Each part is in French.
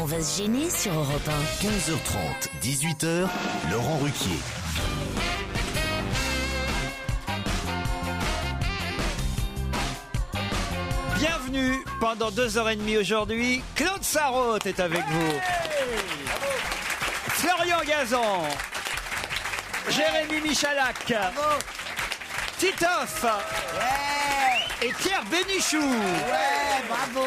On va se gêner sur Europe 1. 15h30, 18h, Laurent Ruquier. Bienvenue pendant 2h30 aujourd'hui. Claude Sarraute est avec vous. Florian Gazan. Jérémy Michalak. Titoff. Et Pierre Bénichou. Bravo.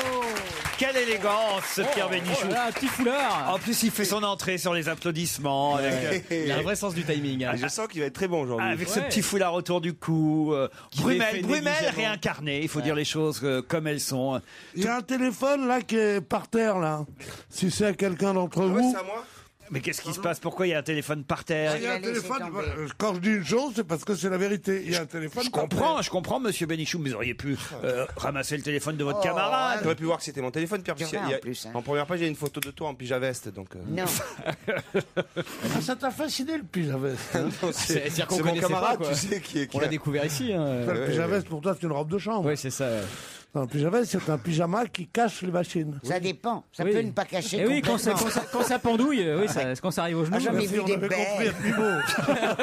Quelle élégance, Pierre Bénichou. Voilà, un petit foulard. En plus, il fait son entrée sur les applaudissements. Avec, Il a un vrai sens du timing. Hein. Je sens qu'il va être très bon aujourd'hui. avec ce petit foulard autour du cou. Qui Brumel les fait négligemment. réincarné. Il faut dire les choses comme elles sont. Il y a un téléphone là qui est par terre là. Si c'est à quelqu'un d'entre vous. c'est à moi. Mais qu'est-ce qui se passe? Pourquoi il y a un téléphone par terre? Il y a un Il a laissé téléphone. tomber. Quand je dis une chose, c'est parce que c'est la vérité. Il y a un téléphone. Je comprends, monsieur Bénichou, mais vous auriez pu ramasser le téléphone de votre camarade. Tu aurais pu voir que c'était mon téléphone, Pierre. C'est puisqu'il vrai, y a- en plus, hein. En première page, il y a une photo de toi en pyjama-veste. Donc, Non. Ah, ça t'a fasciné le pyjama. C'est-à-dire qu'on c'est mon connaissait camarade, pas, quoi. tu sais, qui On l'a découvert ici. Hein. Le pyjama pour toi c'est une robe de chambre. Oui, c'est ça. Un pyjama c'est un pyjama qui cache les machines. Ça dépend. Ça Oui. peut ne pas cacher Et oui, quand complètement. quand ça pendouille, oui, quand ça arrive au genou. Ah, jamais vu On des avait compris belles. à niveau.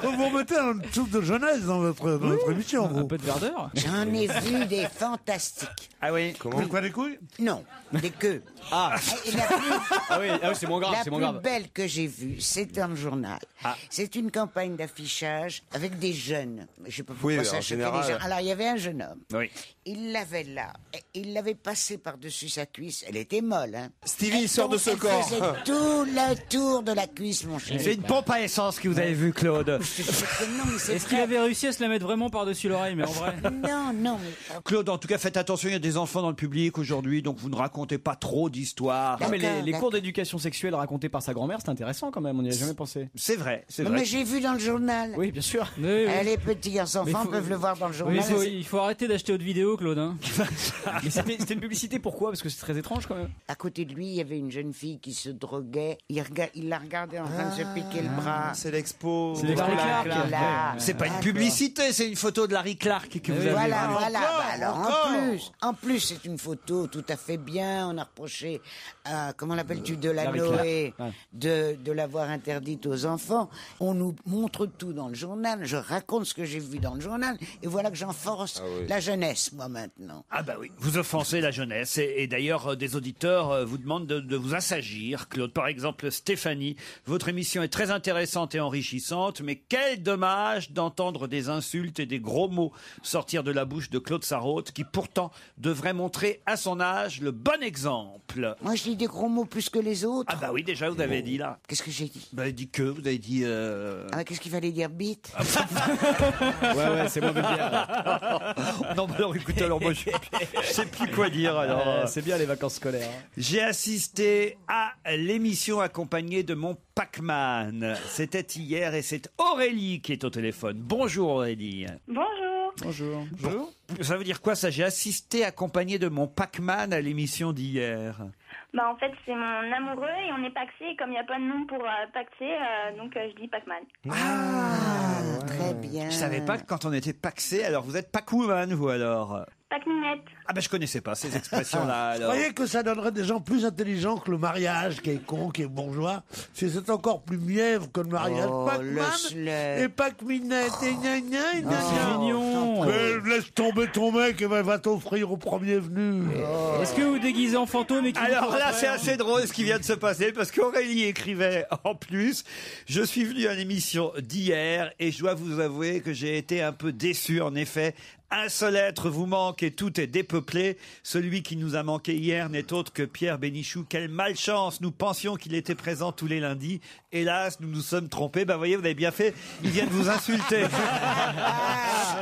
Vous mettez un souffle de jeunesse dans votre émission. un Vous. peu de verdeur. J'en ai vu des fantastiques. Ah oui. Mais quoi, des couilles? Non, des queues. Ah, Et la plus, ah oui, c'est moins grave, la c'est moins plus grave. belle que j'ai vue, c'est dans le journal. C'est une campagne d'affichage avec des jeunes. Je sais pas pourquoi Oui, ça en choquait général. les gens. Alors, il y avait un jeune homme. Oui. Il l'avait là. Et il l'avait passé par-dessus sa cuisse. Elle était molle, hein. Stevie, il sort de ce Elle corps. faisait tout le tour de la cuisse, mon chéri. C'est une pompe à essence que vous avez vue, Claude. Je te jure que non, mais c'est Est-ce qu'il vrai. avait réussi à se la mettre vraiment par-dessus l'oreille, mais en vrai? Non, non, mais... Claude, en tout cas, faites attention, il y a des enfants dans le public aujourd'hui, donc vous ne racontez pas trop d'histoires. Non, mais les D'accord. cours d'éducation sexuelle racontés par sa grand-mère, c'est intéressant quand même, on n'y a jamais pensé. C'est vrai, c'est Non, vrai. mais j'ai vu dans le journal. Oui, bien sûr. Oui, oui. Les petits enfants Mais faut- peuvent le voir dans le Oui, journal. il faut arrêter d'acheter haute vidéo, Claude. Hein. Mais c'était une publicité, pourquoi? Parce que c'est très étrange quand même. À côté de lui, il y avait une jeune fille qui se droguait. Il la regardait en train de se piquer le bras. C'est l'expo. C'est l'expo Larry Clark. Là. C'est pas une D'accord. publicité, c'est une photo de Larry Clark que vous avez Voilà, vue. voilà. Encore, Bah alors, encore. en plus, c'est une photo tout à fait bien. On a reproché à, comment l'appelles-tu, de la Larry Noé, Clark. de l'avoir interdite aux enfants. On nous montre tout dans le journal. Je raconte ce que j'ai vu dans le journal. Et voilà que j'enforce la jeunesse, moi, maintenant. Ah bah oui, vous offensez la jeunesse et d'ailleurs des auditeurs vous demandent de vous assagir. Claude, par exemple, Stéphanie, votre émission est très intéressante et enrichissante, mais quel dommage d'entendre des insultes et des gros mots sortir de la bouche de Claude Sarraute, qui pourtant devrait montrer à son âge le bon exemple. Moi, je dis des gros mots plus que les autres. Ah bah oui, déjà vous avez dit là. Qu'est-ce que j'ai dit? Vous avez dit que, vous avez dit... Ah, qu'est-ce qu'il fallait dire, bite? Ouais, c'est moins vulgaire. Non, bah alors écoutez, alors moi je sais plus quoi dire alors. C'est bien les vacances scolaires. Hein. J'ai assisté à l'émission accompagnée de mon Pac-Man. C'était hier et c'est Aurélie qui est au téléphone. Bonjour Aurélie. Bonjour. Bonjour. Bonjour. Ça veut dire quoi ça? J'ai assisté accompagné de mon Pac-Man à l'émission d'hier. Bah en fait c'est mon amoureux et on est paxé et comme il n'y a pas de nom pour paxé, donc je dis Pac-Man. Très bien. Je savais pas que quand on était paxé, alors vous êtes Pac-Woman vous alors? Pac-Minette. Ah ben je connaissais pas ces expressions-là Vous alors. voyez que ça donnerait des gens plus intelligents que le mariage, qui est con, qui est bourgeois. Si c'est encore plus mièvre que le mariage. Oh, Pac-Man laisse-le. et Pac-Minette et gna gna gna C'est gna. mignon. Laisse tomber ton mec et va t'offrir au premier venu. Est-ce que vous déguisez en fantôme et qu'il Alors vous là, court c'est après, assez drôle ce qui vient de se passer parce qu'Aurélie écrivait en plus. Je suis venu à l'émission d'hier et je dois vous avouer que j'ai été un peu déçu. En effet, un seul être vous manque et tout est dépeuplé. Celui qui nous a manqué hier n'est autre que Pierre Bénichou. Quelle malchance! Nous pensions qu'il était présent tous les lundis. Hélas, nous nous sommes trompés. Bah, voyez, vous avez bien fait. Il vient de vous insulter.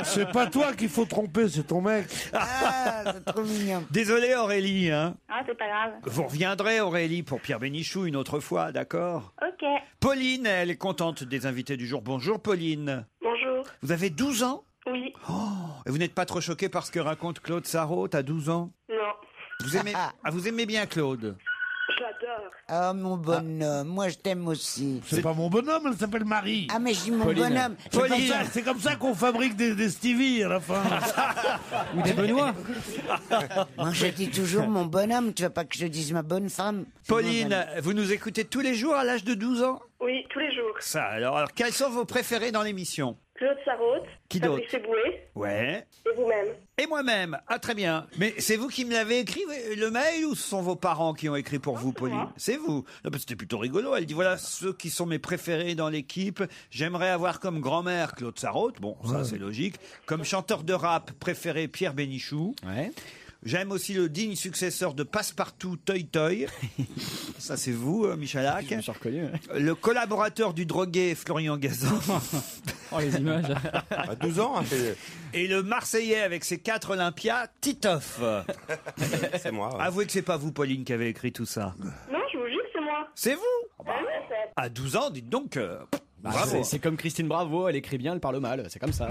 C'est pas toi qu'il faut tromper, c'est ton mec. Ah, c'est trop mignon. Désolé Aurélie, hein. Ah c'est pas grave. Vous reviendrez Aurélie pour Pierre Bénichou une autre fois, d'accord? Ok. Pauline, elle est contente des invités du jour. Bonjour Pauline. Bonjour. Vous avez 12 ans? Oui. Et vous n'êtes pas trop choqué par ce que raconte Claude Sarraute à 12 ans? Non. Vous aimez bien Claude? J'adore. j'adore. Ah, mon bonhomme, moi je t'aime aussi. C'est pas mon bonhomme, elle s'appelle Marie. Ah, mais je dis mon Pauline. bonhomme. C'est comme ça qu'on fabrique des Stevie à la fin. Ou des Benoît. Moi je dis toujours mon bonhomme, tu veux pas que je dise ma bonne femme? C'est mon Pauline, bonhomme. vous nous écoutez tous les jours à l'âge de 12 ans? Oui, tous les jours. Ça, alors quels sont vos préférés dans l'émission? Claude Sarraute, Qui Fabrice Eboué Ouais. et vous-même. Et moi-même. Ah, très bien. Mais c'est vous qui me l'avez écrit, le mail, ou ce sont vos parents qui ont écrit pour vous, Pauline? moi. C'est vous. Non, parce que c'était plutôt rigolo. Elle dit, voilà, ceux qui sont mes préférés dans l'équipe. J'aimerais avoir comme grand-mère Claude Sarraute. Bon, ça, c'est logique. Comme chanteur de rap préféré, Pierre Bénichou. Ouais. J'aime aussi le digne successeur de Passepartout, Toy Toy. Ça, c'est vous, Michalak. Je me suis reconnu. Ouais. Le collaborateur du drogué, Florian Gazan. Oh, les images. À 12 ans, hein, Et le Marseillais avec ses 4 Olympias, Titoff. c'est moi. ouais. Avouez que c'est pas vous, Pauline, qui avez écrit tout ça. Non, je vous jure, c'est moi. C'est vous? Ah ouais, c'est... À 12 ans, dites donc. Bah, Bravo. c'est comme Christine Bravo, elle écrit bien, elle parle mal. C'est comme ça.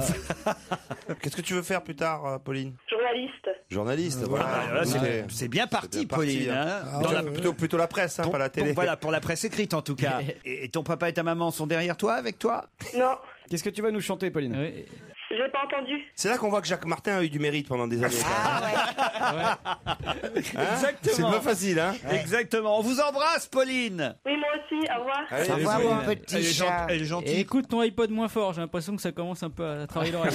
Qu'est-ce que tu veux faire plus tard, Pauline? Journaliste. Journaliste, voilà. Ah, là, Ouais. c'est bien parti, bien parti, Pauline. hein. hein. Dans la- plutôt la presse, hein, pas la télé. Voilà, pour la presse écrite en tout cas. Et ton papa et ta maman sont derrière toi, avec toi? Non, Qu'est-ce que tu vas nous chanter, Pauline? j'ai pas entendu. C'est là qu'on voit que Jacques Martin a eu du mérite pendant des années. Ah, C'est pas facile, hein? Exactement. On vous embrasse, Pauline. Oui, moi aussi, au revoir. Allez, Au revoir, Pauline. mon petit Elle est, chat. elle est Et gentille. écoute ton iPod moins fort, j'ai l'impression que ça commence un peu à travailler l'oreille.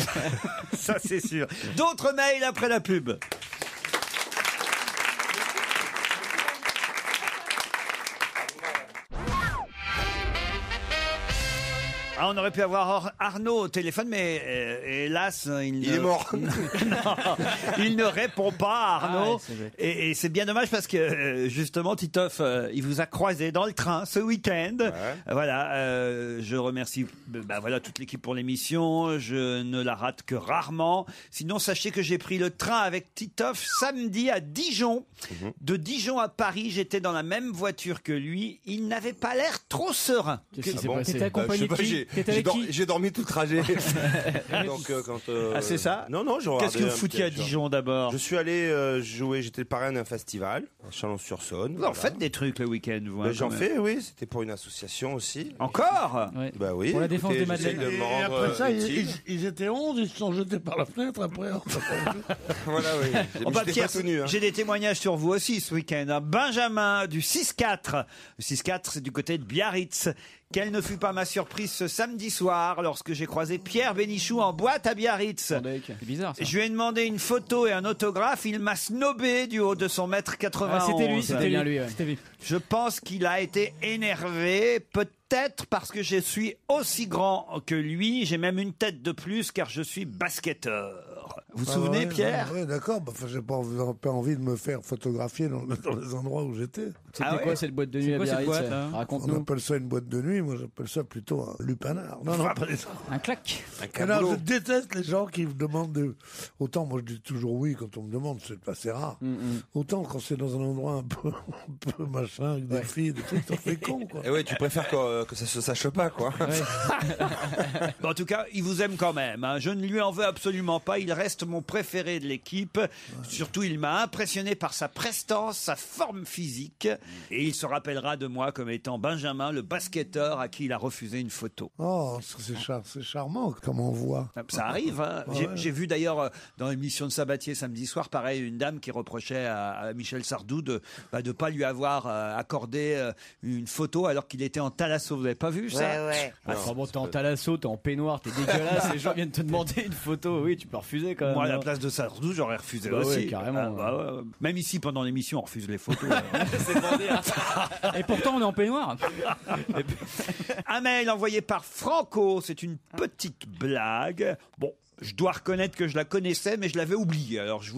Ça, c'est sûr. D'autres mails après la pub. Ah, on aurait pu avoir Arnaud au téléphone, mais hélas, Il est mort. Non, il ne répond pas, Arnaud. Ah, c'est bête. Et c'est bien dommage parce que justement, Titoff, il vous a croisé dans le train ce week-end. Voilà, je remercie voilà, toute l'équipe pour l'émission. Je ne la rate que rarement. Sinon, sachez que j'ai pris le train avec Titoff samedi à Dijon. De Dijon à Paris, j'étais dans la même voiture que lui. Il n'avait pas l'air trop serein. Qu'est-ce qui s'est bon passé? Je T'étais sais accompagné de pas, qui? T'étais avec qui? j'ai dormi tout le trajet. Donc, quand, Ah, c'est ça? Non, je Qu'est-ce que vous regardais un foutiez à petit- Dijon d'abord? Je suis allé jouer, j'étais le parrain d'un festival à Chalon-sur-Saône. Vous en voilà. faites des trucs le week-end, vous. Ben, hein, j'en quand même. fais, oui, c'était pour une association aussi. Encore? Ouais. Bah oui. Pour la défense écoutez, des Madeleines. j'essaye de me Et rendre après ça, utile. ils étaient 11, ils se sont jetés par la fenêtre après. Voilà, oui. Oh, bah, J'étais Pierre, pas tout nu, hein. j'ai des témoignages sur vous aussi ce week-end. hein. Benjamin du 6-4. Le 6-4, c'est du côté de Biarritz. Quelle ne fut pas ma surprise ce samedi soir lorsque j'ai croisé Pierre Bénichou en boîte à Biarritz. C'est bizarre ça. Je lui ai demandé une photo et un autographe. Il m'a snobé du haut de son mètre 91. Ah, c'était lui, c'était bien lui. C'était lui. Je pense qu'il a été énervé, peut-être parce que je suis aussi grand que lui. J'ai même une tête de plus car je suis basketteur. Vous vous souvenez, Pierre? Oui, d'accord. Bah, j'ai pas envie de me faire photographier dans les endroits où j'étais. C'était Ah ouais. quoi cette boîte de nuit à quoi, cette Biarritz? boîte, là On Raconte-nous. appelle ça une boîte de nuit, moi j'appelle ça plutôt un lupanar. Non, non, pas des ça. Un claque. Un Alors, camelot. je déteste les gens qui me demandent de... Autant moi je dis toujours oui quand on me demande, c'est assez rare. Autant quand c'est dans un endroit un peu machin, avec des filles, des trucs, ça fait con quoi. Et ouais, tu préfères que ça se sache pas, quoi. En tout cas, il vous aime quand même. hein. Je ne lui en veux absolument pas. Il reste mon préféré de l'équipe. Surtout, il m'a impressionné par sa prestance, sa forme physique. Et il se rappellera de moi comme étant Benjamin, le basketteur à qui il a refusé une photo. Oh, c'est charmant comme on voit. Ça arrive. hein. Ouais. J'ai vu d'ailleurs dans l'émission de Sabatier samedi soir, pareil, une dame qui reprochait à Michel Sardou de ne pas lui avoir accordé une photo alors qu'il était en thalasso. Vous n'avez pas vu ça? Ouais. Enfin bon, t'es en thalasso, t'es en peignoir, t'es dégueulasse, les gens viennent te demander une photo, oui, tu peux refuser quand même. Moi, à la hein. place de Sardou, j'aurais refusé Bah aussi. ouais, carrément. Ouais. Même ici, pendant l'émission, on refuse les photos. Et pourtant, on est en peignoir. Un mail envoyé par Franco, c'est une petite blague. Bon, je dois reconnaître que je la connaissais, mais je l'avais oubliée. Alors, je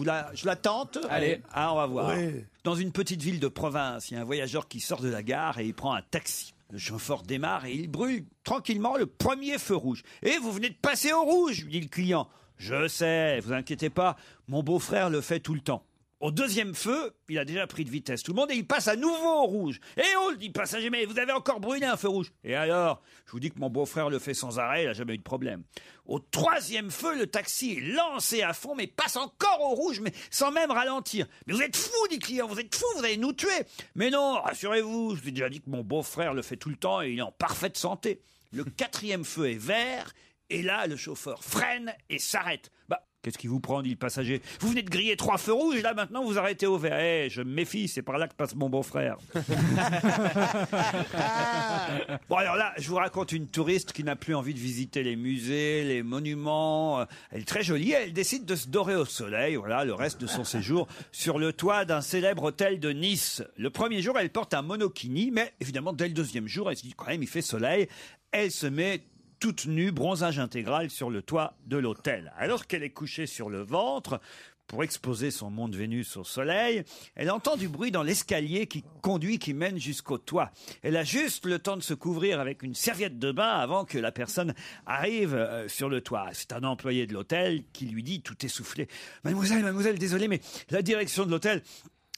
la tente. Allez. Ah, on va voir. Oui. Dans une petite ville de province, il y a un voyageur qui sort de la gare et il prend un taxi. Le chauffeur démarre et il brûle tranquillement le premier feu rouge. « Et vous venez de passer au rouge !» lui dit le client. « Je sais, vous inquiétez pas, mon beau-frère le fait tout le temps. » Au deuxième feu, il a déjà pris de vitesse tout le monde et il passe à nouveau au rouge. Et oh, dit passager, mais vous avez encore brûlé un feu rouge. Et alors, je vous dis que mon beau-frère le fait sans arrêt, il n'a jamais eu de problème. Au troisième feu, le taxi est lancé à fond, mais passe encore au rouge, mais sans même ralentir. Mais vous êtes fou, dit le client, vous êtes fou, vous allez nous tuer. Mais non, rassurez-vous, je vous ai déjà dit que mon beau-frère le fait tout le temps et il est en parfaite santé. Le quatrième feu est vert, et là, le chauffeur freine et s'arrête. Bah, qu'est-ce qui vous prend, dit le passager? Vous venez de griller 3 feux rouges, et là, maintenant, vous arrêtez au vert. Eh, je me méfie, c'est par là que passe mon beau-frère. Bon, alors là, je vous raconte une touriste qui n'a plus envie de visiter les musées, les monuments. Elle est très jolie, elle décide de se dorer au soleil, voilà, le reste de son séjour, sur le toit d'un célèbre hôtel de Nice. Le premier jour, elle porte un monokini, mais évidemment, dès le deuxième jour, elle se dit, quand même, il fait soleil. Elle se met toute nue, bronzage intégral sur le toit de l'hôtel. Alors qu'elle est couchée sur le ventre, pour exposer son mont de Vénus au soleil, elle entend du bruit dans l'escalier qui mène jusqu'au toit. Elle a juste le temps de se couvrir avec une serviette de bain avant que la personne arrive sur le toit. C'est un employé de l'hôtel qui lui dit, tout essoufflé, « Mademoiselle, désolé, mais la direction de l'hôtel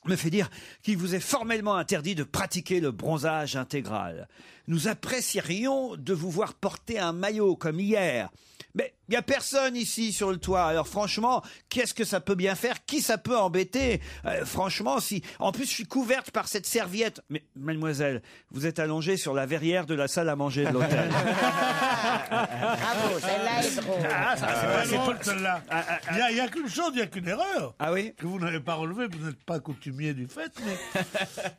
me fait dire qu'il vous est formellement interdit de pratiquer le bronzage intégral. Nous apprécierions de vous voir porter un maillot comme hier. Mais il n'y a personne ici sur le toit. Alors franchement, qu'est-ce que ça peut bien faire? Qui ça peut embêter? Franchement, si... En plus, je suis couverte par cette serviette. Mais mademoiselle, vous êtes allongée sur la verrière de la salle à manger de l'hôtel. Bravo, celle-là est drôle. C'est pas celle-là. Il n'y a qu'une chose, il n'y a qu'une erreur. Ah oui? Que vous n'avez pas relevée, vous n'êtes pas coutumier du fait,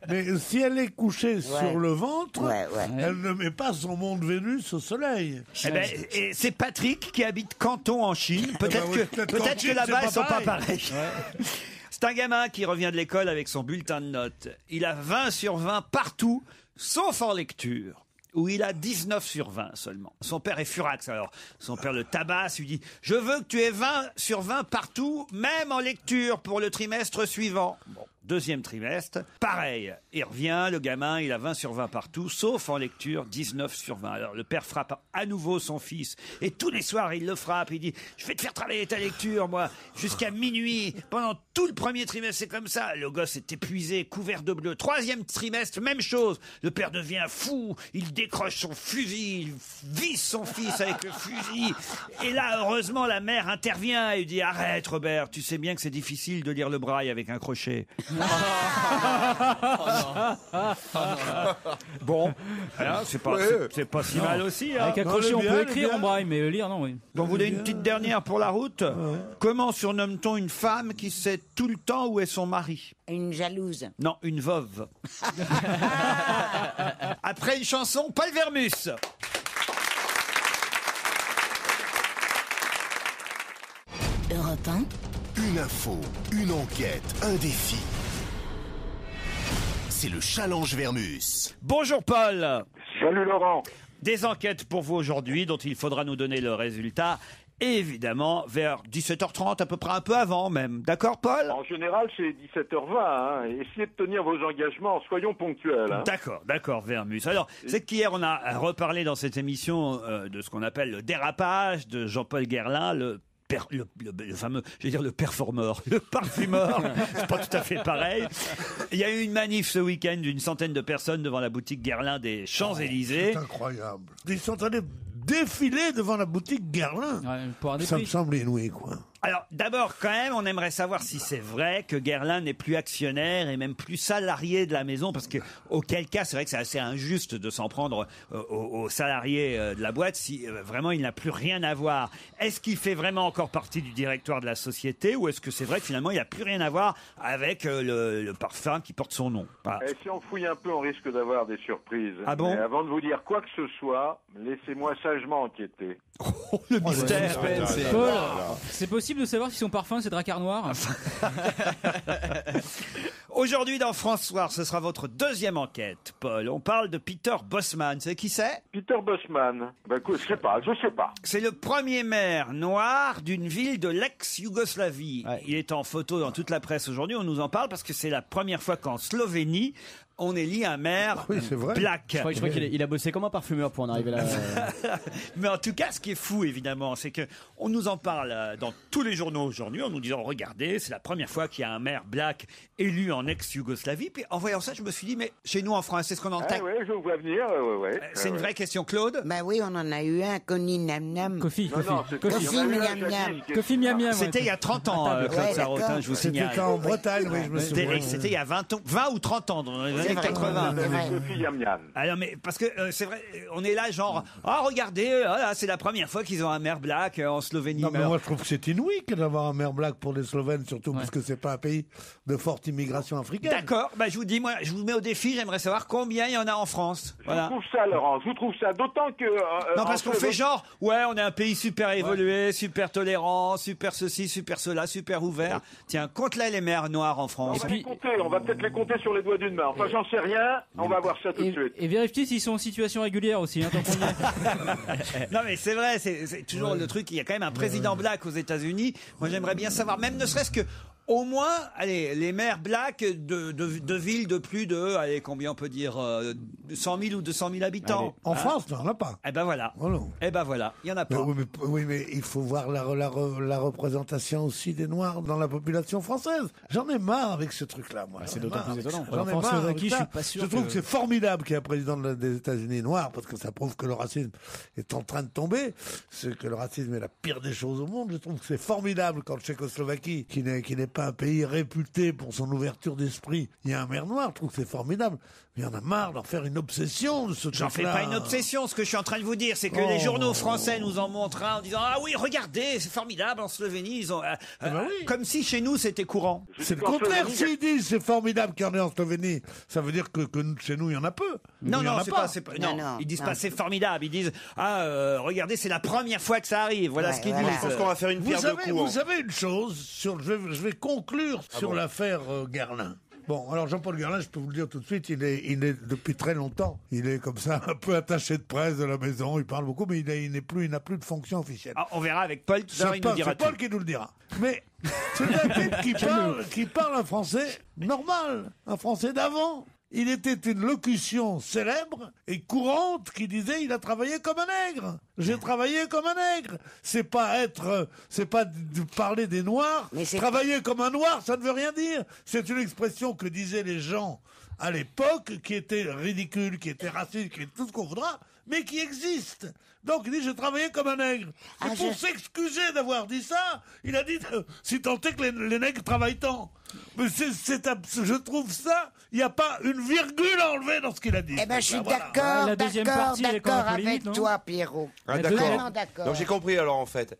mais si elle est couchée sur le ventre, elle ne met pas son mont de Vénus au soleil. Eh ben, et c'est Patrick qui habite Canton en Chine. Peut-être que là-bas, ils ne sont pas pareils. C'est un gamin qui revient de l'école avec son bulletin de notes. Il a 20 sur 20 partout, sauf en lecture, où il a 19 sur 20 seulement. Son père est furax, alors. Son père le tabasse, lui dit « Je veux que tu aies 20 sur 20 partout, même en lecture, pour le trimestre suivant. » Bon. Deuxième trimestre, pareil. Il revient, le gamin, il a 20 sur 20 partout, sauf en lecture, 19 sur 20. Alors le père frappe à nouveau son fils. Et tous les soirs, il le frappe. Il dit, je vais te faire travailler ta lecture, moi, jusqu'à minuit. Pendant tout le premier trimestre, c'est comme ça. Le gosse est épuisé, couvert de bleu. Troisième trimestre, même chose. Le père devient fou. Il décroche son fusil. Il vise son fils avec le fusil. Et là, heureusement, la mère intervient et lui dit, arrête, Robert, tu sais bien que c'est difficile de lire le braille avec un crochet. Bon, c'est pas si mal aussi. Hein. Avec un crochet, on peut écrire en braille, mais lire, non, oui. Donc, vous voulez une petite dernière pour la route? Comment surnomme-t-on une femme qui sait tout le temps où est son mari? Une jalouse. Non, une veuve. Après une chanson, Paul Vermus. Europe 1. Une info, une enquête, un défi. C'est le challenge Vermus. Bonjour Paul. Salut Laurent. Des enquêtes pour vous aujourd'hui dont il faudra nous donner le résultat. Évidemment, vers 17h30, à peu près un peu avant même. D'accord, Paul? En général, c'est 17h20. Hein. Essayez de tenir vos engagements, soyons ponctuels. Hein. D'accord, Vermus. Alors, c'est qu'hier, on a reparlé dans cette émission de ce qu'on appelle le dérapage de Jean-Paul Guerlain, le fameux, je vais dire le performeur, le parfumeur, c'est pas tout à fait pareil. Il y a eu une manif ce week-end d'une centaine de personnes devant la boutique Guerlain des Champs-Élysées. C'est incroyable. Ils sont allés défiler devant la boutique Guerlain. Ça me semble inouï, quoi. Alors, d'abord, quand même, on aimerait savoir si c'est vrai que Guerlain n'est plus actionnaire et même plus salarié de la maison, parce que, auquel cas, c'est vrai que c'est assez injuste de s'en prendre aux salariés de la boîte si vraiment il n'a plus rien à voir. Est-ce qu'il fait vraiment encore partie du directoire de la société, ou est-ce que c'est vrai que finalement il n'a plus rien à voir avec le parfum qui porte son nom? Et si on fouille un peu, on risque d'avoir des surprises. Ah bon? Mais avant de vous dire quoi que ce soit, laissez-moi sagement enquêter. Oh, le mystère. Paul, c'est possible de savoir si son parfum c'est Drakkar Noir? Aujourd'hui dans France Soir, ce sera votre deuxième enquête, Paul. On parle de Peter Bosman. Vous savez qui c'est? Peter Bosman. Je sais pas. C'est le premier maire noir d'une ville de l'ex-Yougoslavie. Ouais. Il est en photo dans toute la presse aujourd'hui. On nous en parle parce que c'est la première fois qu'en Slovénie, on élit un maire black. Je crois qu'il a bossé comme un parfumeur pour en arriver là. Mais en tout cas, ce qui est fou, évidemment, c'est que on nous en parle dans tous les journaux aujourd'hui en nous disant, regardez, c'est la première fois qu'il y a un maire black élu en ex-Yougoslavie. Puis en voyant ça, je me suis dit, mais chez nous en France, c'est ce qu'on entend. Ah ouais, je vous vois venir. C'est une vraie question, Claude. Ben oui, on en a eu un, Kofi Nam Nam. Kofi Miam Miam. Kofi Miam Miam. C'était il y a 30 ans, Claude Sarraute, je vous signale. C'était en Bretagne, oui, je me souviens. C'était il y a 20 ou 30 ans, dans les années 80. Alors, mais parce que c'est vrai, on est là genre, regardez, voilà, c'est la première fois qu'ils ont un maire black en Slovénie. Non, mais moi je trouve que c'est inouï d'avoir un maire black pour les Slovènes, surtout parce que c'est pas un pays de forte immigration africaine. D'accord, je vous dis, moi, je vous mets au défi, j'aimerais savoir combien il y en a en France. Voilà. Je vous trouve ça, Laurent, je vous trouve ça, d'autant que... non, parce qu'on fait genre, on est un pays super évolué, super tolérant, super ceci, super cela, super ouvert. Tiens, compte-là les maires noirs en France. On va peut-être les compter sur les doigts d'une main. Enfin, j'en sais rien, on va voir ça tout de suite. Et vérifiez s'ils sont en situation régulière aussi, tant qu'on y est. Non, mais c'est vrai, c'est toujours le truc, il y a quand même un président black aux États-Unis. Moi, j'aimerais bien savoir, même ne serait-ce que, au moins, allez, les maires blacks de villes de plus de, allez, combien on peut dire, 100 000 ou 200 000 habitants. En France, non, il n'y en a pas. Eh ben voilà. Oh non. Eh ben voilà, il n'y en a pas. Oui, mais il faut voir la représentation aussi des Noirs dans la population française. J'en ai marre avec ce truc-là, moi. C'est d'autant plus étonnant. J'en ai marre avec ça. Je trouve que c'est formidable qu'il y ait un président des États-Unis noir, parce que ça prouve que le racisme est en train de tomber. C'est que le racisme est la pire des choses au monde. Je trouve que c'est formidable quand le Tchécoslovaquie, qui n'est pas un pays réputé pour son ouverture d'esprit, il y a un maire noir. Je trouve que c'est formidable. Mais il y en a marre d'en faire une obsession de ce truc-là. J'en fais pas une obsession. Ce que je suis en train de vous dire, c'est que les journaux français nous en montrent un en disant, ah oui, regardez, c'est formidable en Slovénie. Ils ont, comme si chez nous c'était courant. C'est le contraire. S'ils disent c'est formidable qu'il y en ait en Slovénie, ça veut dire que chez nous il y en a peu. Non, ils disent pas c'est formidable. Ils disent, regardez, c'est la première fois que ça arrive. Voilà ce qu'ils disent. Je pense qu'on va faire une pierre de coups. Vous savez une chose, je vais conclure sur l'affaire Guerlain. Bon, alors Jean-Paul Guerlain, je peux vous le dire tout de suite, il est depuis très longtemps, il est comme ça, un peu attaché de presse de la maison, il parle beaucoup, mais il n'a plus de fonction officielle. Ah, on verra avec Paul, tout à l'heure, il nous dira tout. C'est Paul qui nous le dira. Mais c'est un type qui parle un français normal, un français d'avant. Il était une locution célèbre et courante qui disait il a travaillé comme un nègre. J'ai travaillé comme un nègre. C'est pas de parler des noirs. Travailler comme un noir, ça ne veut rien dire. C'est une expression que disaient les gens à l'époque, qui était ridicule, qui était raciste, qui est tout ce qu'on voudra, mais qui existe. Donc il dit, j'ai travaillé comme un nègre. Et pour s'excuser d'avoir dit ça, il a dit, si tant est que les nègres travaillent tant. Mais je trouve ça, il n'y a pas une virgule à enlever dans ce qu'il a dit. Eh ben, je suis d'accord avec toi, Pierrot. Ah, d'accord. Donc j'ai compris alors en fait.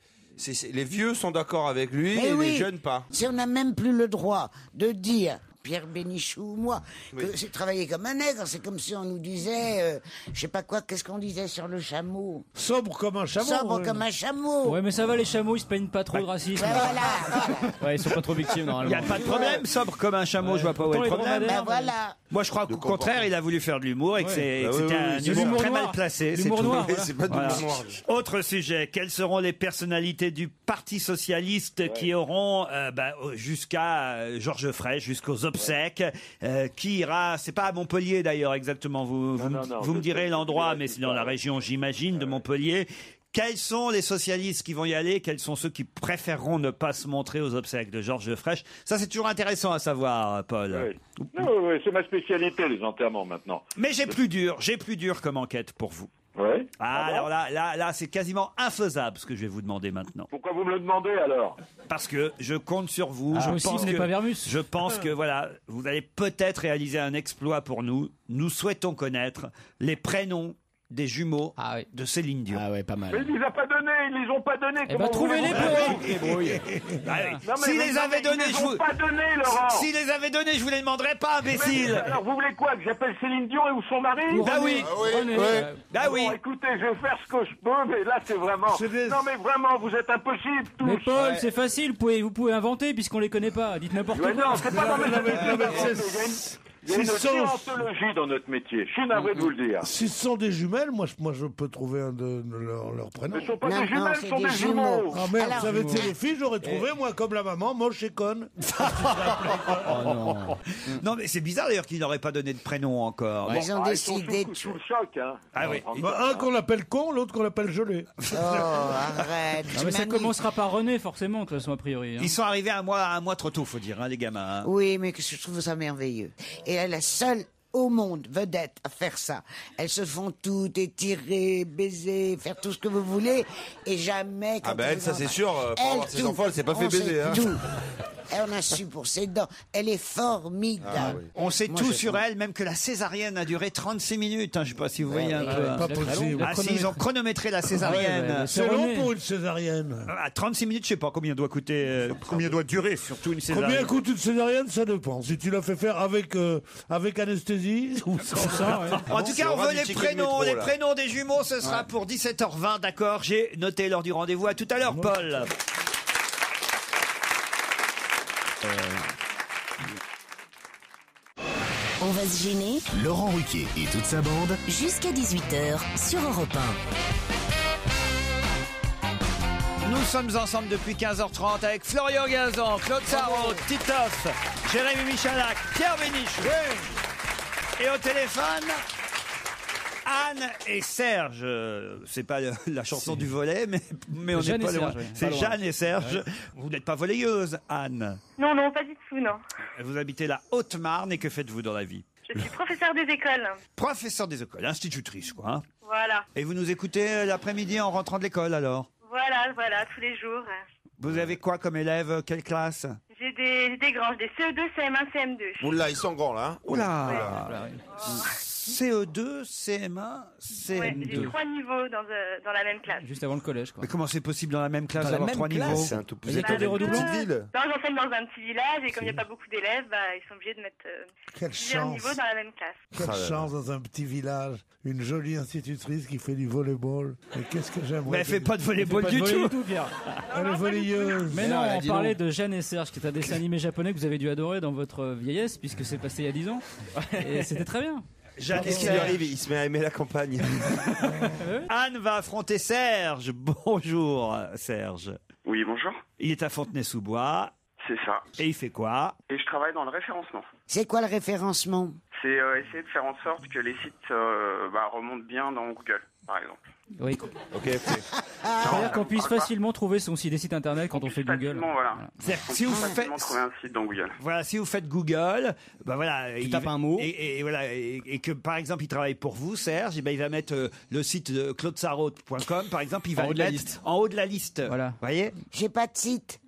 Les vieux sont d'accord avec lui et les jeunes pas. Si on n'a même plus le droit de dire, Pierre Bénichou ou moi, que c'est travailler comme un nègre, c'est comme si on nous disait, je sais pas quoi, qu'est-ce qu'on disait sur le chameau? Sobre comme un chameau. Sobre comme un chameau. Ouais, mais ça va, les chameaux, ils se plaignent pas trop de racisme. Voilà. Ils sont pas trop victimes, normalement. Il n'y a pas de problème, sobre comme un chameau, je vois pas où est le problème. Voilà. Moi, je crois qu'au contraire, il a voulu faire de l'humour et que c'était un humour très mal placé. L'humour noir. C'est pas de l'humour noir. Autre sujet, quelles seront les personnalités du Parti Socialiste qui auront jusqu'à Georges Frêche, jusqu'aux obsèques, qui ira, c'est pas à Montpellier d'ailleurs exactement, vous me direz l'endroit, mais c'est dans la région, j'imagine, de Montpellier. Quels sont les socialistes qui vont y aller? Quels sont ceux qui préféreront ne pas se montrer aux obsèques de Georges Frêche? Ça, c'est toujours intéressant à savoir, Paul. Oui, c'est ma spécialité, les enterrements, maintenant. Mais j'ai plus dur comme enquête pour vous. Ouais. Alors là, c'est quasiment infaisable ce que je vais vous demander maintenant. Pourquoi vous me le demandez alors? Parce que je compte sur vous. Je pense que voilà, vous allez peut-être réaliser un exploit pour nous. Nous souhaitons connaître les prénoms des jumeaux de Céline Dion. Ah ouais, pas mal. Mais il les a pas donnés, ils les ont pas donnés. Eh ben, trouvez-les pour eux. S'ils les avaient donnés, S'ils les avaient donnés, je vous les demanderais pas, imbécile. Alors vous voulez quoi, que j'appelle Céline Dion et ou son mari? Ah oui. Bon, écoutez, je vais faire ce que je peux, mais là c'est vraiment. Non mais vraiment, vous êtes impossible tous. Mais Paul, c'est facile, vous pouvez inventer puisqu'on les connaît pas. Dites n'importe quoi. Non, c'est pas dans mes Il y a une déontologie dans notre métier. Je suis navré de vous le dire. Si ce sont des jumelles, moi je peux trouver un de leurs prénoms. Ce ne sont pas des jumelles, ce sont des jumeaux. Ah merde, vous savez, les filles, j'aurais trouvé, moi, comme la maman, moche et conne. Non, mais c'est bizarre d'ailleurs qu'ils n'auraient pas donné de prénom encore. Ils ont décidé Sous le choc, hein. Ah oui. Un qu'on l'appelle con, l'autre qu'on l'appelle gelé. Oh, arrête. Non, mais ça commencera par René, forcément, de toute façon, a priori. Ils sont arrivés un mois trop tôt, faut dire, hein, les gamins. Hein. Oui, mais je trouve ça merveilleux. Et elle est la seule au monde vedette à faire ça. Elles se font toutes étirer, baiser, faire tout ce que vous voulez, et jamais... Ah ben elle, ça c'est sûr, pour avoir ses enfants, elle s'est pas fait baiser. Hein. Tout. Elle en a su pour ses dents. Elle est formidable. Ah, oui. On sait tout sur elle, même que la césarienne a duré 36 minutes. Hein, je ne sais pas si vous voyez un peu. Pas possible. Ah si, ils ont chronométré la césarienne. C'est long pour une césarienne. À 36 minutes, je sais pas combien doit coûter, combien doit durer surtout une césarienne. Combien coûte une césarienne, ça dépend. Si tu l'as fait faire avec anesthésie ou sans ça. En tout cas, on veut les prénoms. Les prénoms des jumeaux, ce sera pour 17h20, d'accord. J'ai noté lors du rendez-vous. À tout à l'heure, Paul. On va se gêner. Laurent Ruquier et toute sa bande. Jusqu'à 18h sur Europe 1. Nous sommes ensemble depuis 15h30 avec Florian Gazan, Claude Sarraute, Titoff, Jérémy Michalak, Pierre Bénichou. Et au téléphone, Anne et Serge. C'est pas la chanson du volet, mais on n'est pas loin. C'est Jeanne et Serge. Ouais. Vous n'êtes pas volleyeuse, Anne? Non, non, pas du tout, non. Vous habitez la Haute-Marne et que faites-vous dans la vie? Je suis professeur des écoles. Professeur des écoles, institutrice, quoi. Hein. Voilà. Et vous nous écoutez l'après-midi en rentrant de l'école, alors? Voilà, tous les jours. Vous avez quoi comme élève? Quelle classe? J'ai des grands, des CE2, CM1, CM2. Oula, ils sont grands là. Hein. Oula. CE2, CM1, CM2. Ouais, j'ai 3 niveaux dans la même classe. Juste avant le collège, quoi. Mais comment c'est possible dans la même classe d'avoir 3 niveaux? C'est un tout petit. Vous êtes des redoublants? ville. Non, j'enseigne dans un petit village et comme il n'y a pas beaucoup d'élèves, ils sont obligés de mettre plusieurs niveaux dans la même classe. Quelle chance dans un petit village. Une jolie institutrice qui fait du volleyball. Mais qu'est-ce que j'aimerais. Mais elle fait pas de volleyball du tout. Pierre. Elle est volleyeuse. Mais non, on parlait de Jeanne et Serge, qui est un dessin animé japonais que vous avez dû adorer dans votre vieillesse, puisque c'est passé il y a 10 ans. Et c'était très bien. Qu'est-ce qui lui arrive? Il se met à aimer la campagne. Anne va affronter Serge. Bonjour, Serge. Oui, bonjour. Il est à Fontenay-sous-Bois. C'est ça. Et il fait quoi? Et je travaille dans le référencement. C'est quoi le référencement? C'est essayer de faire en sorte que les sites remontent bien dans Google, par exemple. Oui. Ok. C'est-à-dire qu'on puisse facilement trouver des sites internet quand on fait Google. Voilà. Si vous faites trouver un site dans Google. Voilà, si vous faites Google, il tape un mot et voilà et que par exemple il travaille pour vous, Serge, il va mettre le site de claudesarraute.com par exemple, il va le mettre en haut de la liste. Voilà. Vous voyez? J'ai pas de site.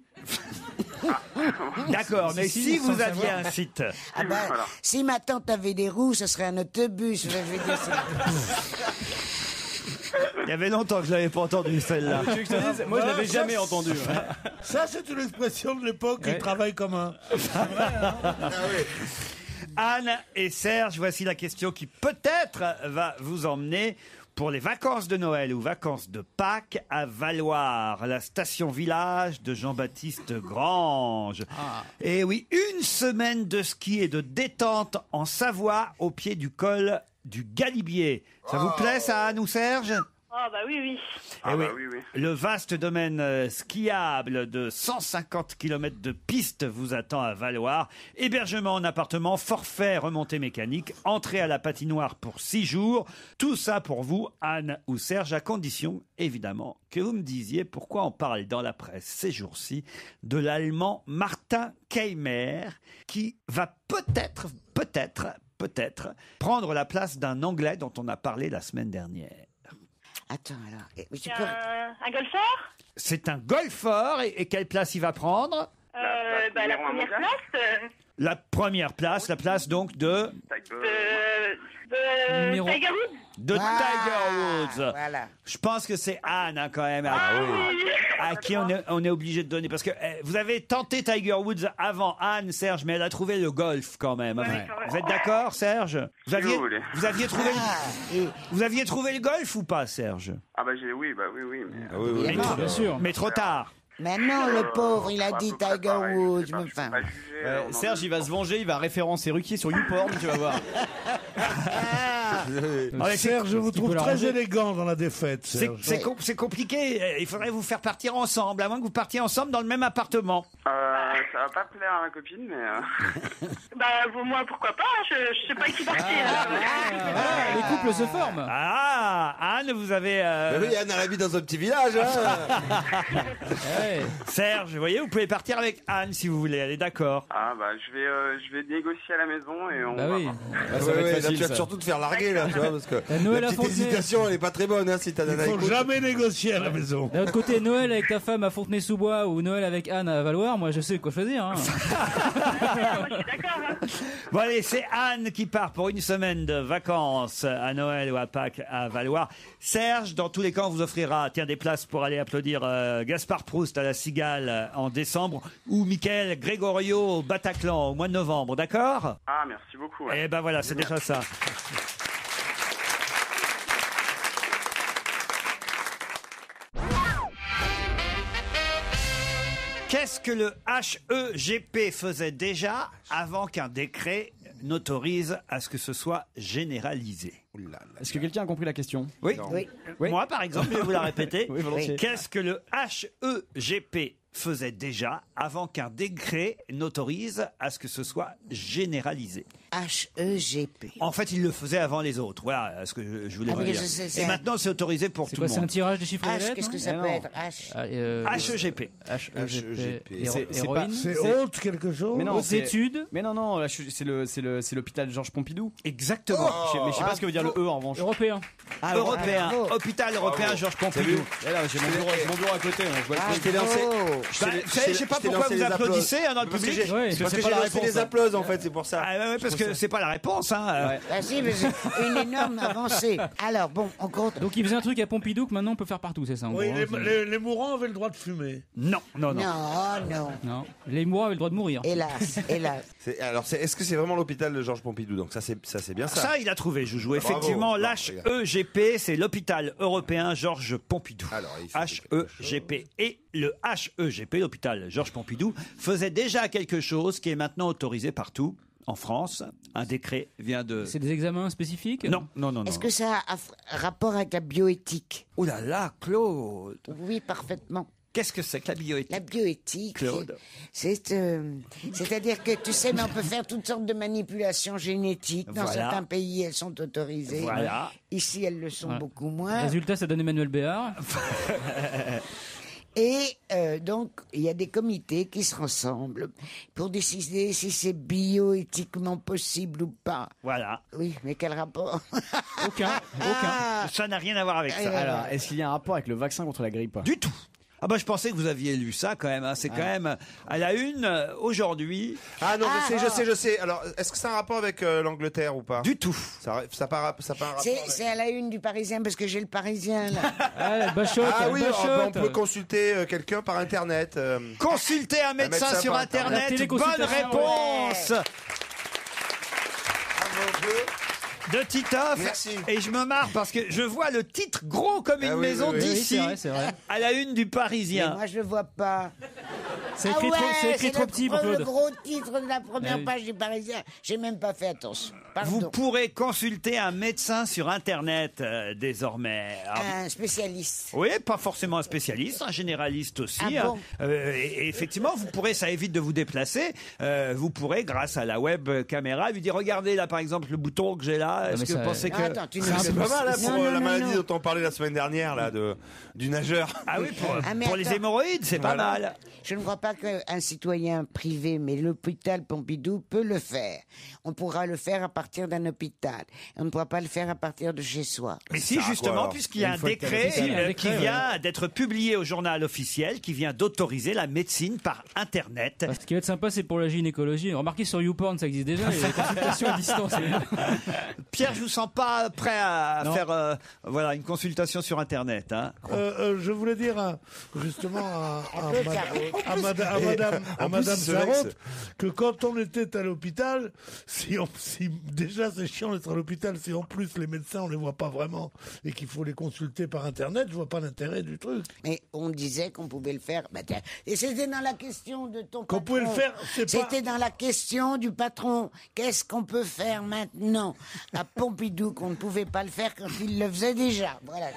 D'accord, mais si vous aviez un site. Ah bah, voilà. Si ma tante avait des roues, ce serait un autobus. Je vais dire ça. Il y avait longtemps que je l'avais pas entendu celle-là. Moi, je l'avais jamais entendu. Ça, c'est une expression de l'époque. Il travaille comme un. Anne et Serge, voici la question qui peut-être va vous emmener pour les vacances de Noël ou vacances de Pâques à Valloire, la station village de Jean-Baptiste Grange. Et oui, une semaine de ski et de détente en Savoie au pied du col du Galibier. Ça vous plaît ça, Anne ou Serge? Ah bah oui. Oui. Le vaste domaine skiable de 150 km de piste vous attend à Valloire. Hébergement en appartement, forfait remontée mécanique, entrée à la patinoire pour 6 jours. Tout ça pour vous, Anne ou Serge, à condition, évidemment, que vous me disiez pourquoi on parle dans la presse ces jours-ci de l'allemand Martin Keimer, qui va peut-être peut-être prendre la place d'un Anglais dont on a parlé la semaine dernière. Attends, alors... Un golfeur? C'est un golfeur, et quelle place il va prendre? La première place. La première place, la place donc de Tiger Woods. De Tiger Woods. Voilà. Je pense que c'est Anne quand même à qui on est obligé de donner, parce que vous avez tenté Tiger Woods avant Anne, Serge, mais elle a trouvé le golf quand même. Ouais. Vous êtes d'accord, Serge? Vous aviez trouvé le golf ou pas, Serge? Ah bah oui. Mais bien sûr. Mais trop tard. Mais non, le pauvre, il a dit Tiger Woods. Mais enfin. Serge, il va se venger, il va référencer Ruquier sur YouPorn, tu vas voir. Serge, je vous trouve très élégant dans la défaite. C'est compliqué. Il faudrait vous faire partir ensemble, à moins que vous partiez ensemble dans le même appartement. Ça va pas plaire à ma copine, mais... moi, pourquoi pas, je sais pas qui partir. Les couples se forment. Ah, Anne, vous avez... Mais oui, Anne, elle habite dans un petit village. Serge, vous voyez, vous pouvez partir avec Anne si vous voulez, elle est d'accord. Je vais négocier à la maison et on va voir. Ça va être facile, tu vas surtout te faire larguer, là, tu vois, parce que la petite hésitation, elle est pas très bonne, hein, si ta nana écoute. Il faut jamais négocier à la maison. D'un autre côté, Noël avec ta femme à Fontenay-sous-Bois ou Noël avec Anne à Valloire, moi je sais quoi choisir. Hein. Bon allez, c'est Anne qui part pour une semaine de vacances à Noël ou à Pâques à Valloire. Serge, dans tous les cas, on vous offrira des places pour aller applaudir Gaspard Proust à la Cigale en décembre ou Michael Gregorio au Bataclan au mois de novembre, d'accord? Ah, merci beaucoup. Et ben voilà, c'est déjà ça. Qu'est-ce que le HEGP faisait déjà avant qu'un décret n'autorise à ce que ce soit généralisé? Est-ce que quelqu'un a compris la question? Oui. Moi, par exemple, je vais vous la répéter. Oui, volontiers. Qu'est-ce que le HEGP faisait déjà avant qu'un décret n'autorise à ce que ce soit généralisé? HEGP. En fait, il le faisait avant les autres. Voilà ce que je voulais vous dire. Et maintenant, c'est autorisé pour tout le monde. C'est un tirage des chiffres H, et des lettres? qu'est-ce que ça peut être? HEGP. Héroïne. C'est haute quelque chose? Mais non, Hautes études. Mais non, là, c'est l'hôpital Georges Pompidou. Exactement. Mais je sais pas ce que veut dire le E en revanche. Européen. Européen. Hôpital européen Georges Pompidou. J'ai mon bureau à côté. Je vois Je t'ai lancé. Je sais pas pourquoi vous applaudissez dans le public. Parce que j'ai lancé les applauses, en fait, c'est pour ça. Parce que c'est pas la réponse. Hein. Ah si, mais c'est une énorme avancée. Alors, bon, on compte. Donc il faisait un truc à Pompidou que maintenant on peut faire partout, c'est ça en Oui, gros, les mourants avaient le droit de fumer. Non. Non. Les mourants avaient le droit de mourir. Hélas. Alors, est-ce que c'est vraiment l'hôpital de Georges Pompidou? Donc ça, c'est bien ça. Ça, il a trouvé, Joujou. Effectivement, l'HEGP, c'est l'hôpital européen Georges Pompidou. HEGP. Et le HEGP, l'hôpital Georges Pompidou, faisait déjà quelque chose qui est maintenant autorisé partout. En France, un décret vient de... C'est des examens spécifiques? Non. Est-ce que ça a rapport avec la bioéthique? Oh là là, Claude! Oui, parfaitement. Qu'est-ce que c'est que la bioéthique? La bioéthique, Claude. C'est-à-dire que, tu sais, mais on peut faire toutes sortes de manipulations génétiques. Dans Voilà. certains pays, elles sont autorisées. Voilà. Ici, elles le sont beaucoup moins. Résultat, ça donne Emmanuel Béard. Et donc, il y a des comités qui se rassemblent pour décider si c'est bioéthiquement possible ou pas. Voilà. Oui, mais quel rapport? Aucun. Ça n'a rien à voir avec ça. Alors, est-ce qu'il y a un rapport avec le vaccin contre la grippe? Du tout. Ah bah je pensais que vous aviez lu ça quand même. Hein. C'est quand même à la une aujourd'hui. Ah non, je sais. Alors, est-ce que ça a un rapport avec l'Angleterre ou pas? Du tout. Ça pas un rapport C'est à la une du Parisien parce que j'ai le Parisien là. Bachotte, oui, on peut consulter quelqu'un par Internet. Consulter un médecin sur Internet. Bonne réponse. De Titoff. Merci. Et je me marre parce que je vois le titre gros comme une maison d'ici c'est vrai. à la une du Parisien. Mais moi je le vois pas. C'est écrit trop petit pour Claude. Le gros titre de la première page du Parisien. J'ai même pas fait attention. Pardon. Vous pourrez consulter un médecin sur Internet désormais. Alors, un spécialiste. oui, pas forcément un spécialiste, un généraliste aussi. Ah bon Et effectivement, vous pourrez, ça évite de vous déplacer. Vous pourrez, grâce à la web caméra, lui dire regardez là par exemple le bouton que j'ai là. Est-ce que vous pensez que c'est pas mal là, pour la maladie dont on parlait la semaine dernière là, du nageur? Ah oui, pour les hémorroïdes, c'est pas mal. Je ne crois pas qu'un citoyen privé, mais l'hôpital Pompidou peut le faire. On pourra le faire à partir d'un hôpital. On ne pourra pas le faire à partir de chez soi. Mais si, justement, puisqu'il y a un décret qui vient d'être publié au journal officiel, qui vient d'autoriser la médecine par Internet. Ce qui va être sympa, c'est pour la gynécologie. Remarquez, sur YouPorn, ça existe déjà. Il y a des consultations à distance. Pierre, je vous sens pas prêt à faire une consultation sur Internet. Hein. Je voulais dire justement à Madame Sarraute que quand on était à l'hôpital, si Déjà, c'est chiant d'être à l'hôpital. Si en plus les médecins, on les voit pas vraiment et qu'il faut les consulter par Internet, je vois pas l'intérêt du truc. Mais on disait qu'on pouvait le faire. Bah, tiens, et c'était dans la question de ton patron. Qu'on pouvait le faire, C'était dans la question du patron. Qu'est-ce qu'on peut faire maintenant à Pompidou qu'on ne pouvait pas le faire quand il le faisait déjà. Voilà.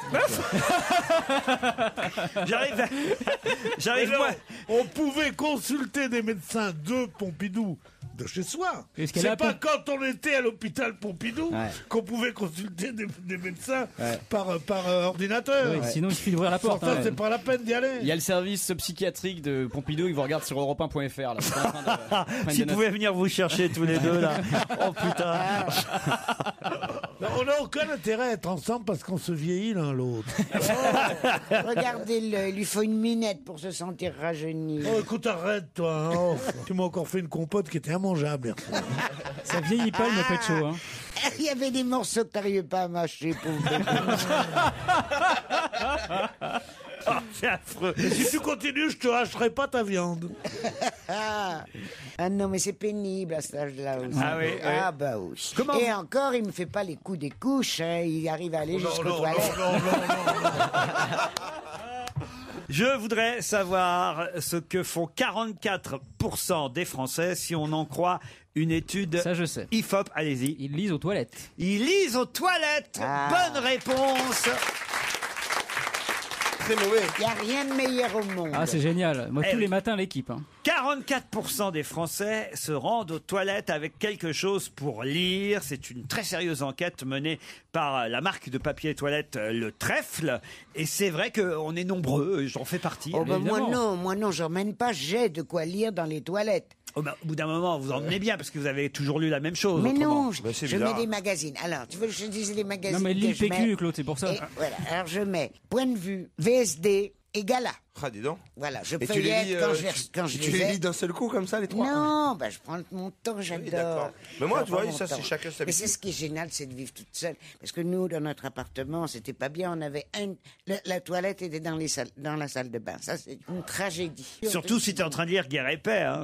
J'arrive moi. On pouvait consulter des médecins de Pompidou de chez soi. C'est pas quand on était à l'hôpital Pompidou qu'on pouvait consulter des médecins par ordinateur. Oui, sinon il suffit d'ouvrir la porte. C'est pas la peine d'y aller. Il y a le service psychiatrique de Pompidou, ils vous regardent sur europe1.fr. S'ils pouvaient venir vous chercher tous les deux là. Oh putain. Non, on n'a aucun intérêt à être ensemble parce qu'on se vieillit l'un l'autre. Regardez-le, il lui faut une minette pour se sentir rajeuni. Oh, écoute, arrête, toi. Hein. Tu m'as encore fait une compote qui était immangeable. Ça vieillit pas, le pécho. Hein. Il y avait des morceaux que t'arrivais pas à mâcher, pauvre bébé. Oh, c'est affreux. Et si tu continues, je te hacherai pas ta viande. Ah non, mais c'est pénible à cet âge-là aussi. Ah oui, Ah bah oui. Et encore, il me fait pas les coups des couches, hein. Il arrive à aller jusqu'aux toilettes. Je voudrais savoir ce que font 44% des Français si on en croit une étude. Ça, je sais. IFOP, allez-y. Ils lisent aux toilettes. Ils lisent aux toilettes. Bonne réponse. Très mauvais. Il n'y a rien de meilleur au monde. Ah, c'est génial. Moi, tous les matins, l'équipe. Hein. 44% des Français se rendent aux toilettes avec quelque chose pour lire. C'est une très sérieuse enquête menée par la marque de papier toilette Le Trèfle. Et c'est vrai qu'on est nombreux, j'en fais partie. Oh ben moi non, j'emmène pas, j'ai de quoi lire dans les toilettes. Oh ben, au bout d'un moment, vous en emmenez bien parce que vous avez toujours lu la même chose. Mais autrement. non, je mets des magazines. Alors, tu veux que je dise les magazines? Non, mais lis le que je PQ, mets Claude, c'est pour ça. Et voilà, alors je mets Point de vue, VSD et Gala. Ah, dis donc. Voilà, je Et feuillette quand je tu les lis d'un seul coup comme ça, les trois? Non, bah, je prends mon temps, j'adore. Oui, d'accord. Mais moi, tu vois, ça, c'est chacun sa Mais c'est ce qui est génial, c'est de vivre toute seule. Parce que nous, dans notre appartement, c'était pas bien. On avait la toilette était dans la salle de bain. Ça, c'est une tragédie. Surtout si tu es en train de lire Guerre et Paix. Hein,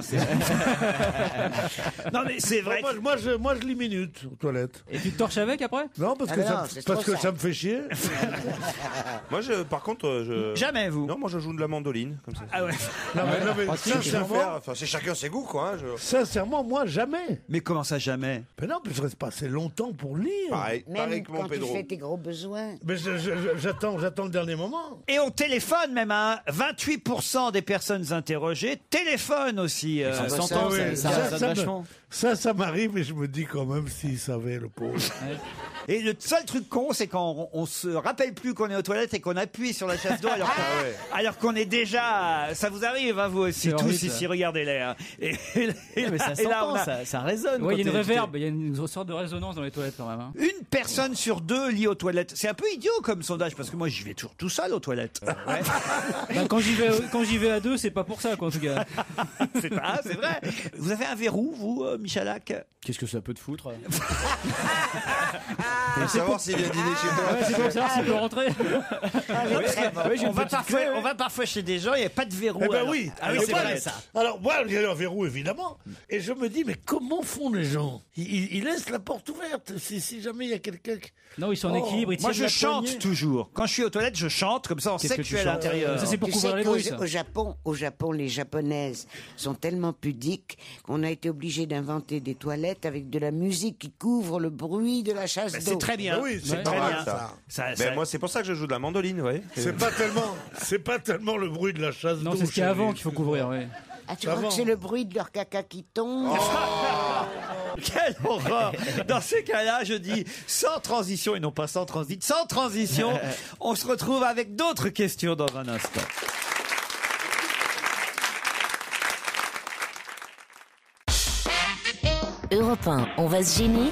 non, mais c'est vrai. Moi, je lis minutes aux toilettes. Et tu te torches avec après? Non, parce que ça me fait chier. Moi, par contre, Jamais, vous. Non, moi, je joue de la mandoline, comme ça. Ah ouais. Non, mais sincèrement, c'est chacun ses goûts, quoi. Hein, sincèrement, moi, jamais. Mais comment ça, jamais? Mais non, je reste pas assez longtemps pour lire. Pareil Même que mon quand Pedro. tu fais tes gros besoins. Mais j'attends le dernier moment. Et on téléphone même, hein. 28% des personnes interrogées téléphonent aussi. Ça s'entend, ça résonne vachement. Ça m'arrive et je me dis quand même s'il savait, le pauvre. Et le seul truc con, c'est quand on se rappelle plus qu'on est aux toilettes et qu'on appuie sur la chasse d'eau alors qu'on est déjà... Ça vous arrive, hein, vous aussi, tous ici, regardez-les. Hein. Mais ça s'entend, ça résonne. Oui, il y a une réverb, il y a une sorte de résonance dans les toilettes quand même. Hein. Une personne sur deux lit aux toilettes. C'est un peu idiot comme sondage, parce que moi, j'y vais toujours tout seul aux toilettes. Ouais. Bah, quand j'y vais à deux, c'est pas pour ça, quoi, en tout cas. C'est vrai. Vous avez un verrou, vous, Michalak? Qu'est-ce que ça peut te foutre? Pour savoir s'il vient dîner chez toi. Ouais, c'est pour savoir s'il peut rentrer. On va parfois chez des gens, il n'y a pas de verrou. Eh ben oui. Ah oui, c'est vrai ça. Alors, moi, il y a un verrou, évidemment. Et je me dis, mais comment font les gens? Ils laissent la porte ouverte si jamais il y a quelqu'un qui... Non, ils sont en équilibre. Moi, je chante toujours. Quand je suis aux toilettes, je chante, comme ça on sait que je suis à l'intérieur. Ça, c'est pour couvrir les bruits, ça. Au Japon, les Japonaises sont tellement pudiques qu'on a été obligé d'inventer des toilettes avec de la musique qui couvre le bruit de la chasse d'eau. C'est très bien. Oui, c'est très pas bien. mal, ça. Mais moi, c'est pour ça que je joue de la mandoline, ouais. C'est pas tellement le bruit de la chasse d'eau. Non, c'est ce qu'il y a avant qu'il faut couvrir, oui. Ah, tu crois que c'est le bruit de leur caca qui tombe? Quelle horreur! Dans ces cas-là, je dis sans transition et non pas sans transit. Sans transition, on se retrouve avec d'autres questions dans un instant. Europe 1, on va se gêner.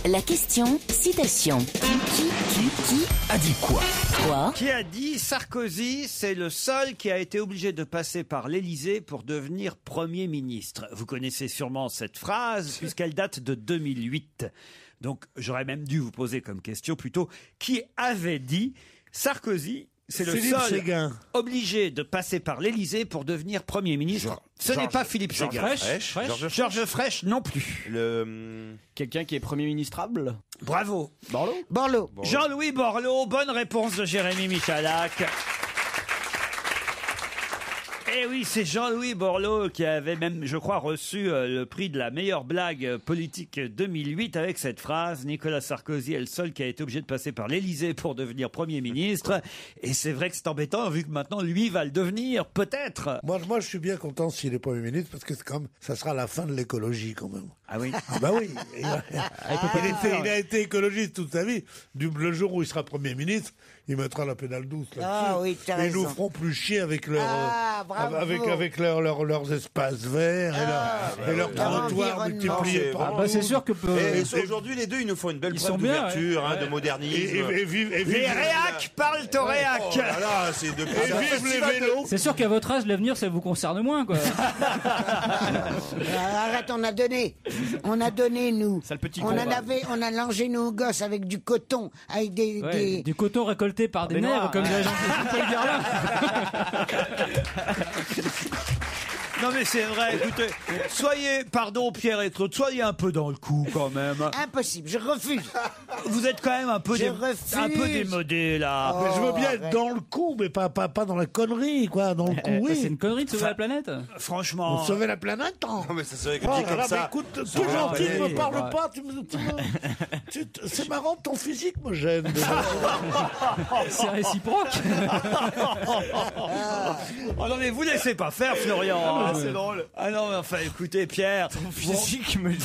La question, citation. Qui a dit quoi? Quoi? Qui a dit Sarkozy, c'est le seul qui a été obligé de passer par l'Élysée pour devenir Premier ministre. Vous connaissez sûrement cette phrase puisqu'elle date de 2008. Donc j'aurais même dû vous poser comme question plutôt qui avait dit Sarkozy, C'est le Philippe seul Séguin. obligé de passer par l'Élysée pour devenir Premier ministre. Ce n'est pas Philippe Séguin. Georges Frêche non plus. Quelqu'un qui est Premier ministrable. Bravo. Borloo. Jean-Louis Borloo, bonne réponse de Jérémy Michalak. Eh oui, c'est Jean-Louis Borloo qui avait même, je crois, reçu le prix de la meilleure blague politique 2008 avec cette phrase: Nicolas Sarkozy est le seul qui a été obligé de passer par l'Élysée pour devenir Premier ministre. Et c'est vrai que c'est embêtant vu que maintenant lui va le devenir, peut-être. Moi, je suis bien content s'il est Premier ministre parce que c'est comme ça sera la fin de l'écologie quand même. Ah oui. Ah bah oui. Il a été écologiste toute sa vie. Le jour où il sera Premier ministre, il mettra la pédale douce là-dessus. Ah oui, t'as et ils raison. nous feront plus chier avec leur, avec leurs espaces verts et leurs trottoirs multipliés par c'est sûr que aujourd'hui les deux ils nous font une belle preuve bien, d'ouverture, de modernisme. Et vive Les réacs parlent au réac. Oh là là, c'est de vive les vélos. C'est sûr qu'à votre âge, l'avenir, ça vous concerne moins, quoi. Arrête, on a donné, nous. Ça, le petit On con, en va. avait, on a langé nos gosses avec du coton, avec des... Du coton récolté par des nègres, noirs. comme dirait Jean-Paul Garlin. Non mais c'est vrai, écoutez, soyez, pardon Pierre et Claude, soyez un peu dans le coup quand même. Impossible, je refuse. Vous êtes quand même un peu, refuse. un peu démodé là. Mais je veux bien être dans le coup, mais pas dans la connerie, quoi. Dans le coup, oui. C'est une connerie de sauver la planète. Franchement. Sauver la planète, hein. Non mais ça serait Oh dit là comme là, mais ça. écoute, tout gentil, ne me parle pas. C'est marrant, ton physique me gêne. C'est réciproque. Oh non mais vous laissez pas faire Florian. C'est drôle. Ah non mais enfin écoutez Pierre. Physique me gêne.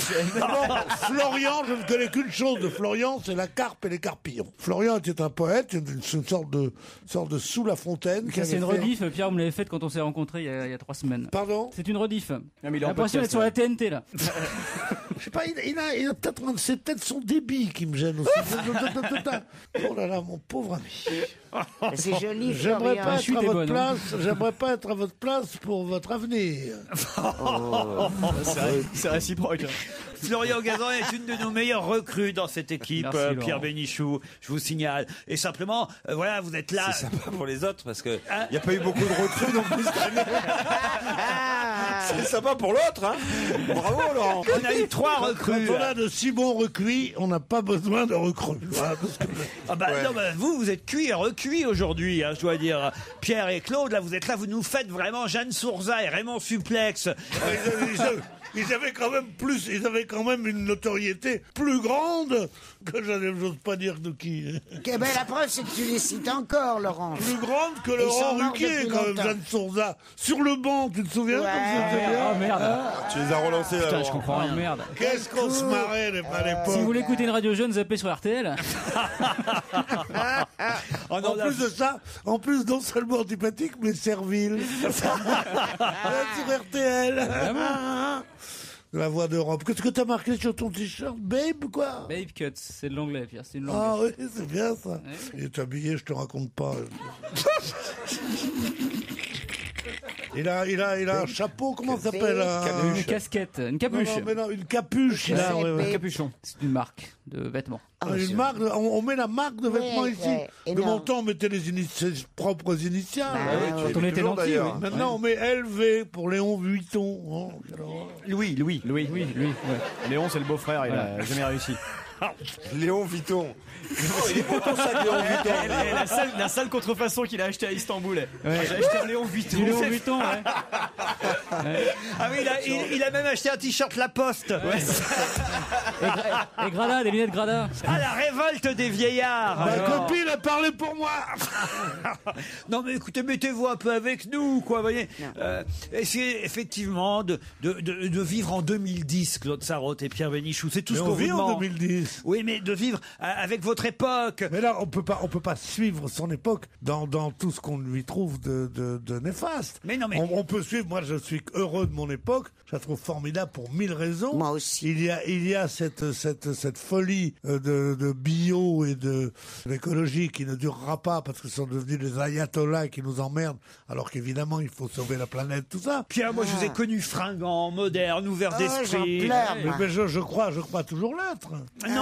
Florian, je ne connais qu'une chose de Florian, c'est la carpe et les carpillons. Florian était un poète, une sorte de sous la fontaine. Ça, c'est une rediff, Pierre, vous me l'avez faite quand on s'est rencontrés il y a 3 semaines. Pardon? C'est une rediff. mais il est J'ai en l'impression d'être podcast, sur la TNT, là. Je sais pas, il a peut-être, c'est peut-être son débit qui me gêne aussi. Oh là là, mon pauvre ami. C'est joli, J'aimerais Florian. pas chute être à est votre bonne, place. J'aimerais pas être à votre place pour votre avenir. C'est réciproque. Florian Gazan est une de nos meilleures recrues dans cette équipe, Merci, Pierre Laurent. Bénichou, je vous signale. Et simplement, voilà, vous êtes là. C'est sympa pour les autres parce que il y a pas eu beaucoup de recrues non plus cette année. C'est sympa pour l'autre, hein. Bravo Laurent. On a eu 3 recrues. Quand on a de si bons recuits, on n'a pas besoin de recrues. Voilà, parce que- Ah bah Ouais. non, bah, vous êtes cuits et recuits aujourd'hui, hein, je dois dire. Pierre et Claude, là, vous êtes là, vous nous faites vraiment Jeanne Sourza et Raymond Suplex. Ils avaient quand même une notoriété plus grande que j'ose pas dire de qui. Eh ben, la preuve, c'est que tu les cites encore, Laurent. Plus grande que Ils Laurent sont morts Ruquier, depuis quand même, longtemps. Jeanne Sourza. Sur le banc, tu te souviens Ouais. comme c'était bien? Oh merde. Tu les as relancés là. Putain, je Laurent. comprends rien. Merde. Qu'est-ce qu'on se marrait à l'époque. Si vous voulez écouter une radio jeune, zappez sur RTL. Oh non, En là, plus de ça, non seulement antipathique, mais servile. Là, sur RTL. La voix d'Europe. Qu'est-ce que t'as marqué sur ton t-shirt? Babe, quoi? Babe Cuts, c'est de l'anglais, Pierre, c'est une langue. Ah oui, c'est bien ça. Il est habillé, je te raconte pas. Il a un chapeau, comment ça s'appelle? Une casquette, une Non, capuche. non, mais non, une capuche. Il a, ouais, ouais. Un capuchon. C'est une marque de vêtements. Une marque, on met la marque de vêtements ici. Et De non. mon temps, on mettait ses propres initiales. Quand on était nantis, oui. Maintenant, on met LV pour Léon Vuitton. Oh, quelle horreur. Louis. Oui, lui, ouais. Léon, c'est le beau-frère, il Voilà. a jamais réussi. Léon Vuitton. Oh, il est beau ton sac Léon Vuitton. La seule contrefaçon qu'il a acheté à Istanbul. Ouais. J'ai acheté un Léon Vuitton. Du Léon Vuitton, ouais. Ah oui, il a même acheté un t-shirt La Poste. Et Grada, des lunettes Grada. Ah, la révolte des vieillards. Ma Alors. copine a parlé pour moi. Non mais écoutez, mettez-vous un peu avec nous, quoi, voyez. Essayez effectivement de vivre en 2010, Claude Sarraute et Pierre Bénichou. C'est tout Mais ce on qu'on vous vit en demande. 2010. Oui, mais de vivre avec votre époque. Mais là, on peut pas suivre son époque dans tout ce qu'on lui trouve de néfaste. Mais non, mais- On peut suivre. Moi, je suis heureux de mon époque. Je la trouve formidable pour 1000 raisons. Moi aussi. Il y a cette folie de bio et d'écologie qui ne durera pas parce que ce sont devenus des ayatollahs qui nous emmerdent. Alors qu'évidemment, il faut sauver la planète, tout ça. Pierre, moi, je vous ai connu fringant, moderne, ouvert d'esprit. j'en pleure, moi. Mais je crois toujours l'être. Non,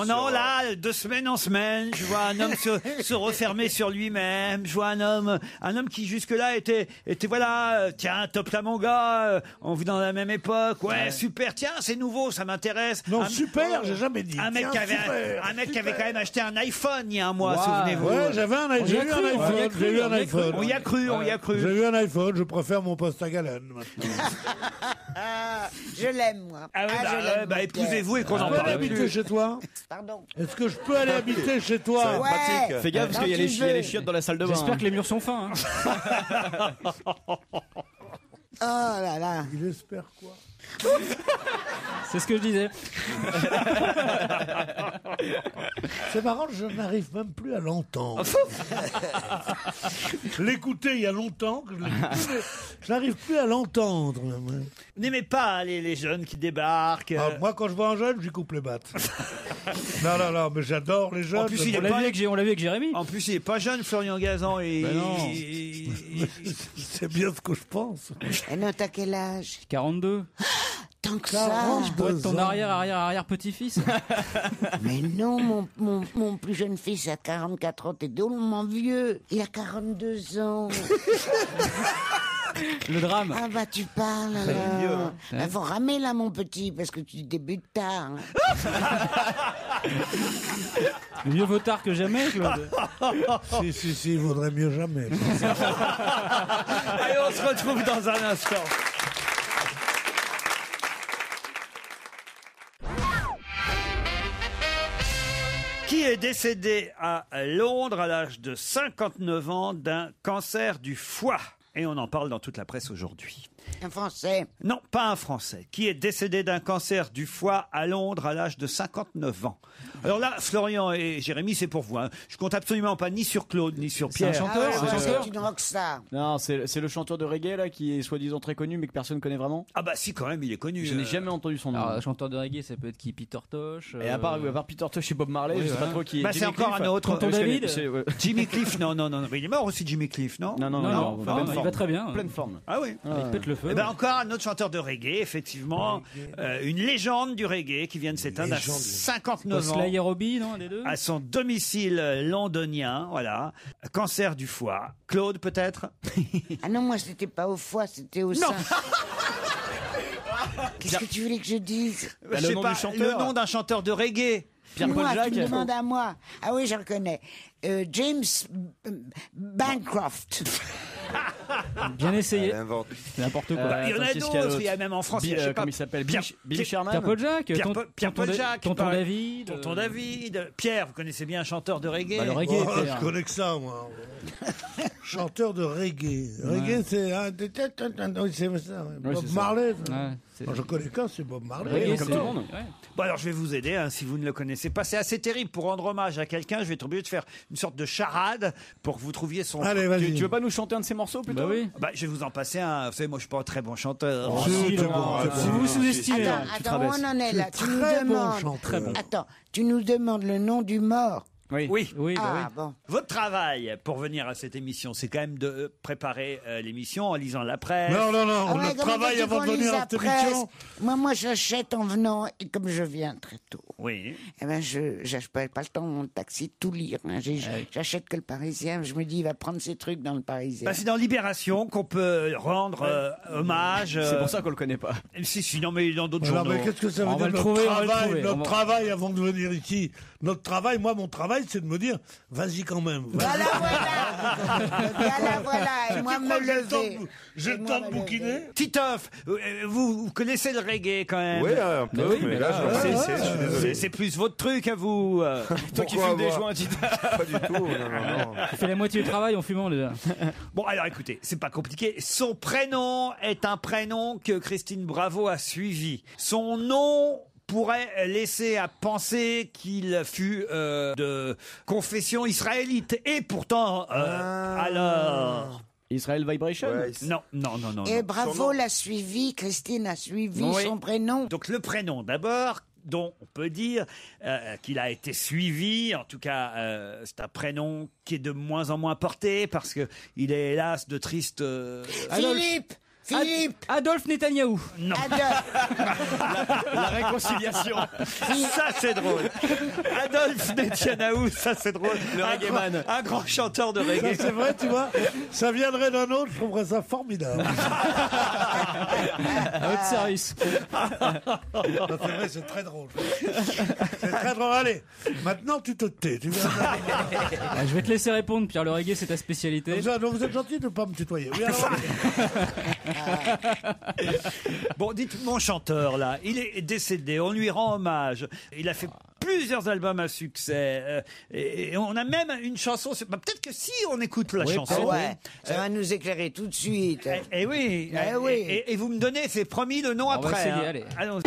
non, là, de semaine en semaine, je vois un homme se refermer sur lui-même, je vois un homme qui jusque-là était voilà, tiens, top là mon gars, on vit dans la même époque, ouais, super, tiens, c'est nouveau, ça m'intéresse. Non, super, j'ai jamais dit. Un mec qui avait quand même acheté un iPhone il y a un mois, souvenez-vous. Ouais, j'ai eu un iPhone. On y a cru. J'ai eu un iPhone, je préfère mon poste à galène maintenant. Je l'aime, moi. épousez-vous et qu'on en parle parle habiter plus. chez toi? Pardon. Est-ce que je peux aller habiter chez toi? Ouais. Pratique. Fais gaffe parce qu'il y a les chiottes dans la salle de bain. J'espère que les murs sont fins. Oh là là. Il espère quoi? C'est ce que je disais. C'est marrant, je n'arrive même plus à l'entendre. L'écouter il y a longtemps que je l'écoute, mais je n'arrive plus à l'entendre. Vous n'aimez pas les jeunes qui débarquent Moi, quand je vois un jeune, j'y coupe les battes. non, mais j'adore les jeunes. En plus, On l'a vu avec Jérémy. En plus, il n'est pas jeune, Florian Gazan. C'est bien ce que je pense. Et non, t'as quel âge? 42. Tant que ça. Je pourrais être ton arrière petit-fils. Mais non, mon plus jeune fils a 44 ans, t'es drôlement vieux. Il a 42 ans. Le drame. Ah bah tu parles alors. Faut ramer là mon petit parce que tu débutes tard. Mieux vaut tard que jamais, Claude. Si, il vaudrait mieux jamais. Allez, on se retrouve dans un instant. Qui est décédé à Londres à l'âge de 59 ans d'un cancer du foie? Et on en parle dans toute la presse aujourd'hui. Un Français? Non, pas un Français. Qui est décédé d'un cancer du foie à Londres à l'âge de 59 ans. Alors là, Florian et Jérémy, c'est pour vous. Je compte absolument pas ni sur Claude, ni sur Pierre. C'est un chanteur, C'est une rockstar. Non, c'est le chanteur de reggae là qui est soi-disant très connu mais que personne connaît vraiment. Ah bah si, quand même, il est connu. Je n'ai jamais entendu son nom. Alors, chanteur de reggae, ça peut être qui? Peter Tosh. Et à part Peter Tosh et Bob Marley, je sais pas trop qui est. Bah, c'est encore un autre. Tonton David. Jimmy Cliff, non. Il est mort aussi, Jimmy Cliff, non? Non, il va très bien. Pleine forme. Ah oui. Il pète le feu. Eh ben encore un autre chanteur de reggae, effectivement. Une légende du reggae qui vient de s'éteindre à 59 ans. Sly et Robbie, non, un des deux? À son domicile londonien, voilà. Cancer du foie. Claude, peut-être? Ah non, moi c'était pas au foie, c'était au sein. Qu'est-ce que tu voulais que je dise? Je sais pas, le nom d'un chanteur de reggae. Pierre-Paul Jacques. Tu me demandes à moi. Ah oui, je le connais. James Bancroft. Bien essayé. C'est n'importe quoi. Il y en a d'autres, il y a même en France. Je sais pas. Comment il s'appelle? Billy Sherman. Pierre-Paul Jacques. Pierre-Paul Jacques. Tonton David. Tonton David. Pierre, vous connaissez bien un chanteur de reggae? Le reggae, je connais que ça, moi. Chanteur de reggae. Reggae, c'est... Bob Marley. Je connais qu'un, c'est Bob Marley. Comme tout le monde. Bon, alors je vais vous aider, si vous ne le connaissez pas. C'est assez terrible. Pour rendre hommage à quelqu'un, je vais être obligé de faire une sorte de charade pour que vous trouviez son... Allez, vas-y. Tu veux pas nous chanter un de ces morceaux plutôt? Bah oui. Je vais vous en passer un. Vous savez, moi, je suis pas un très bon chanteur. Si vous vous sous-estimez. Attends, où on en est là? Tu nous demandes. Très bon. Attends, tu nous demandes le nom du mort. Oui. Ah bon. Votre travail pour venir à cette émission, c'est quand même de préparer l'émission en lisant la presse. Non, Ah ouais, notre comment travail veux-tu avant de qu'on venir lise à la cette presse? émission. Moi, j'achète en venant, et comme je viens très tôt, Oui. eh ben, je pas le temps dans mon taxi de tout lire. Hein. J'achète que le Parisien. Je me dis, il va prendre ses trucs dans le Parisien. C'est dans Libération qu'on peut rendre hommage. C'est pour ça qu'on le connaît pas. Si, non, mais dans d'autres Alors, journaux. mais qu'est-ce que ça veut dire notre travail avant de venir ici? Notre travail, mon travail, c'est de me dire, vas-y quand même. Voilà. Et moi, me lever. J'ai le temps de bouquiner. Titoff, vous connaissez le reggae quand même? Oui, un peu, mais là, je suis désolé. C'est plus votre truc à vous. Toi qui fumes des joints, Pas du tout, non. On fait la moitié du travail en fumant déjà. Bon, alors écoutez, c'est pas compliqué. Son prénom est un prénom que Christine Bravo a suivi. Son nom pourrait laisser à penser qu'il fut de confession israélite. Et pourtant, alors... Israel Vibration. Non. Et Bravo l'a suivi, Christine a suivi son prénom. Donc le prénom d'abord, dont on peut dire qu'il a été suivi. En tout cas, c'est un prénom qui est de moins en moins porté parce que il est hélas de triste... Philippe. Adolphe Netanyahou. Non. La réconciliation. Ça, c'est drôle. Adolphe Netanyahou, ça, c'est drôle. Le reggaeman. Un grand chanteur de Ça, reggae. c'est vrai, tu vois. Ça viendrait d'un autre, je trouverais ça formidable. À votre service. Non, c'est vrai, c'est très drôle. C'est très drôle. Allez, maintenant tu te tais. Tu viens Je vais te laisser répondre, Pierre. Le reggae, c'est ta spécialité. vous êtes gentil de ne pas me tutoyer. Oui, alors, Bon, dites, mon chanteur, là, il est décédé, on lui rend hommage. Il a fait plusieurs albums à succès. Et on a même une chanson. Peut-être que si on écoute la chanson. Ouais, ça va nous éclairer tout de suite. Eh oui. Eh oui. Et vous me donnez, c'est promis, le nom On va après. essayer, allez. Allons.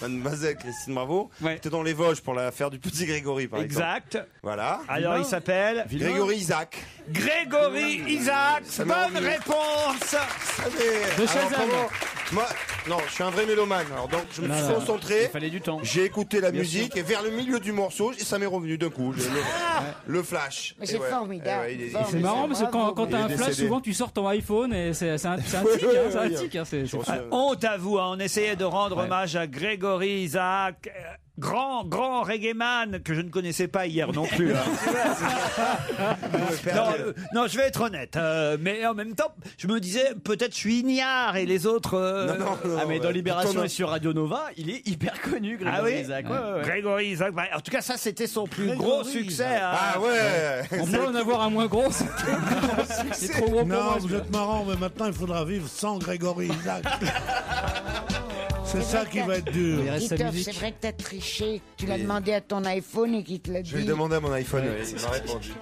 Mademoiselle Christine Bravo était dans les Vosges pour l'affaire du petit Grégory, par exemple. Exact. Voilà. Alors, il s'appelle Grégory Isaac. Grégory Isaac. Bonne réponse de Shazam. Moi, non, je suis un vrai mélomane. Alors donc, je me suis concentré. Il fallait du temps. J'ai écouté la musique et vers le milieu du morceau, ça m'est revenu d'un coup. Le flash. Mais c'est formidable. C'est marrant parce que quand t'as un flash, souvent tu sors ton iPhone et c'est un tic. C'est un tic. Honte à vous, on essayait de rendre hommage à Grégory Isaac. Grand reggaeman que je ne connaissais pas hier non plus. Non, je vais être honnête. Mais en même temps, je me disais, peut-être je suis ignare et les autres... mais dans Libération et sur Radio Nova, il est hyper connu, Grégory Isaac. Grégory Isaac. En tout cas, ça, c'était son plus gros succès. Ah ouais. On peut en avoir un moins gros. C'est trop gros pour moi. Non, vous êtes marrant, mais maintenant, il faudra vivre sans Grégory Isaac. C'est ça qui va être dur. Christophe, c'est vrai que t'as triché. Tu l'as demandé à ton iPhone et qu'il te l'a dit. Je lui ai demandé à mon iPhone, il m'a répondu.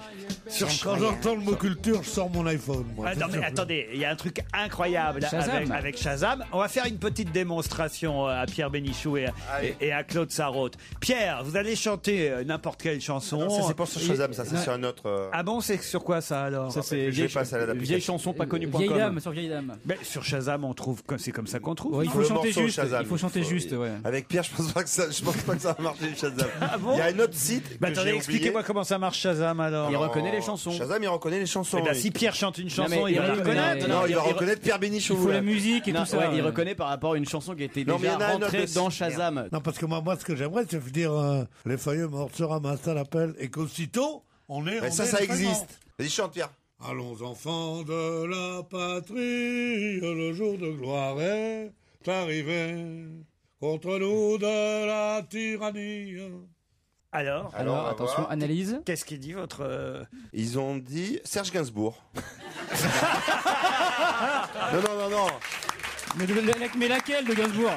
Quand j'entends le mot culture, je sors mon iPhone. Moi, non mais attendez, il y a un truc incroyable avec Shazam. On va faire une petite démonstration à Pierre Bénichou et à Claude Sarraute. Pierre, vous allez chanter n'importe quelle chanson. Non, ça c'est pas sur Shazam, ça c'est sur un autre. Ah bon, c'est sur quoi ça alors? Ça c'est vieille chanson pas connue.com. Vieille dame, sur vieille dame. Mais sur Shazam, on trouve que c'est comme ça qu'on trouve. Il faut chanter juste. Il faut chanter juste. Avec Pierre, je pense pas que ça va marcher Shazam. Ah bon? Il y a un autre site. Attendez, expliquez-moi comment ça marche Shazam alors. Il reconnaît les chansons. Shazam, il reconnaît les chansons. Si Pierre chante une chanson, il va la reconnaître. Non, il va reconnaître Pierre Bénichou. Il faut la musique et tout ça. Il reconnaît par rapport à une chanson qui était déjà rentrée dans Shazam. Non, parce que moi, ce que j'aimerais, c'est dire les feuilles mortes se ramassent à l'appel et qu'aussitôt, on est. Ça existe. Vas-y, chante, Pierre. Allons, enfants de la patrie, le jour de gloire est arrivé. Contre nous de la tyrannie, Alors, attention, analyse. Qu'est-ce qu'il dit votre... Ils ont dit Serge Gainsbourg. Non. Mais laquelle de Gainsbourg?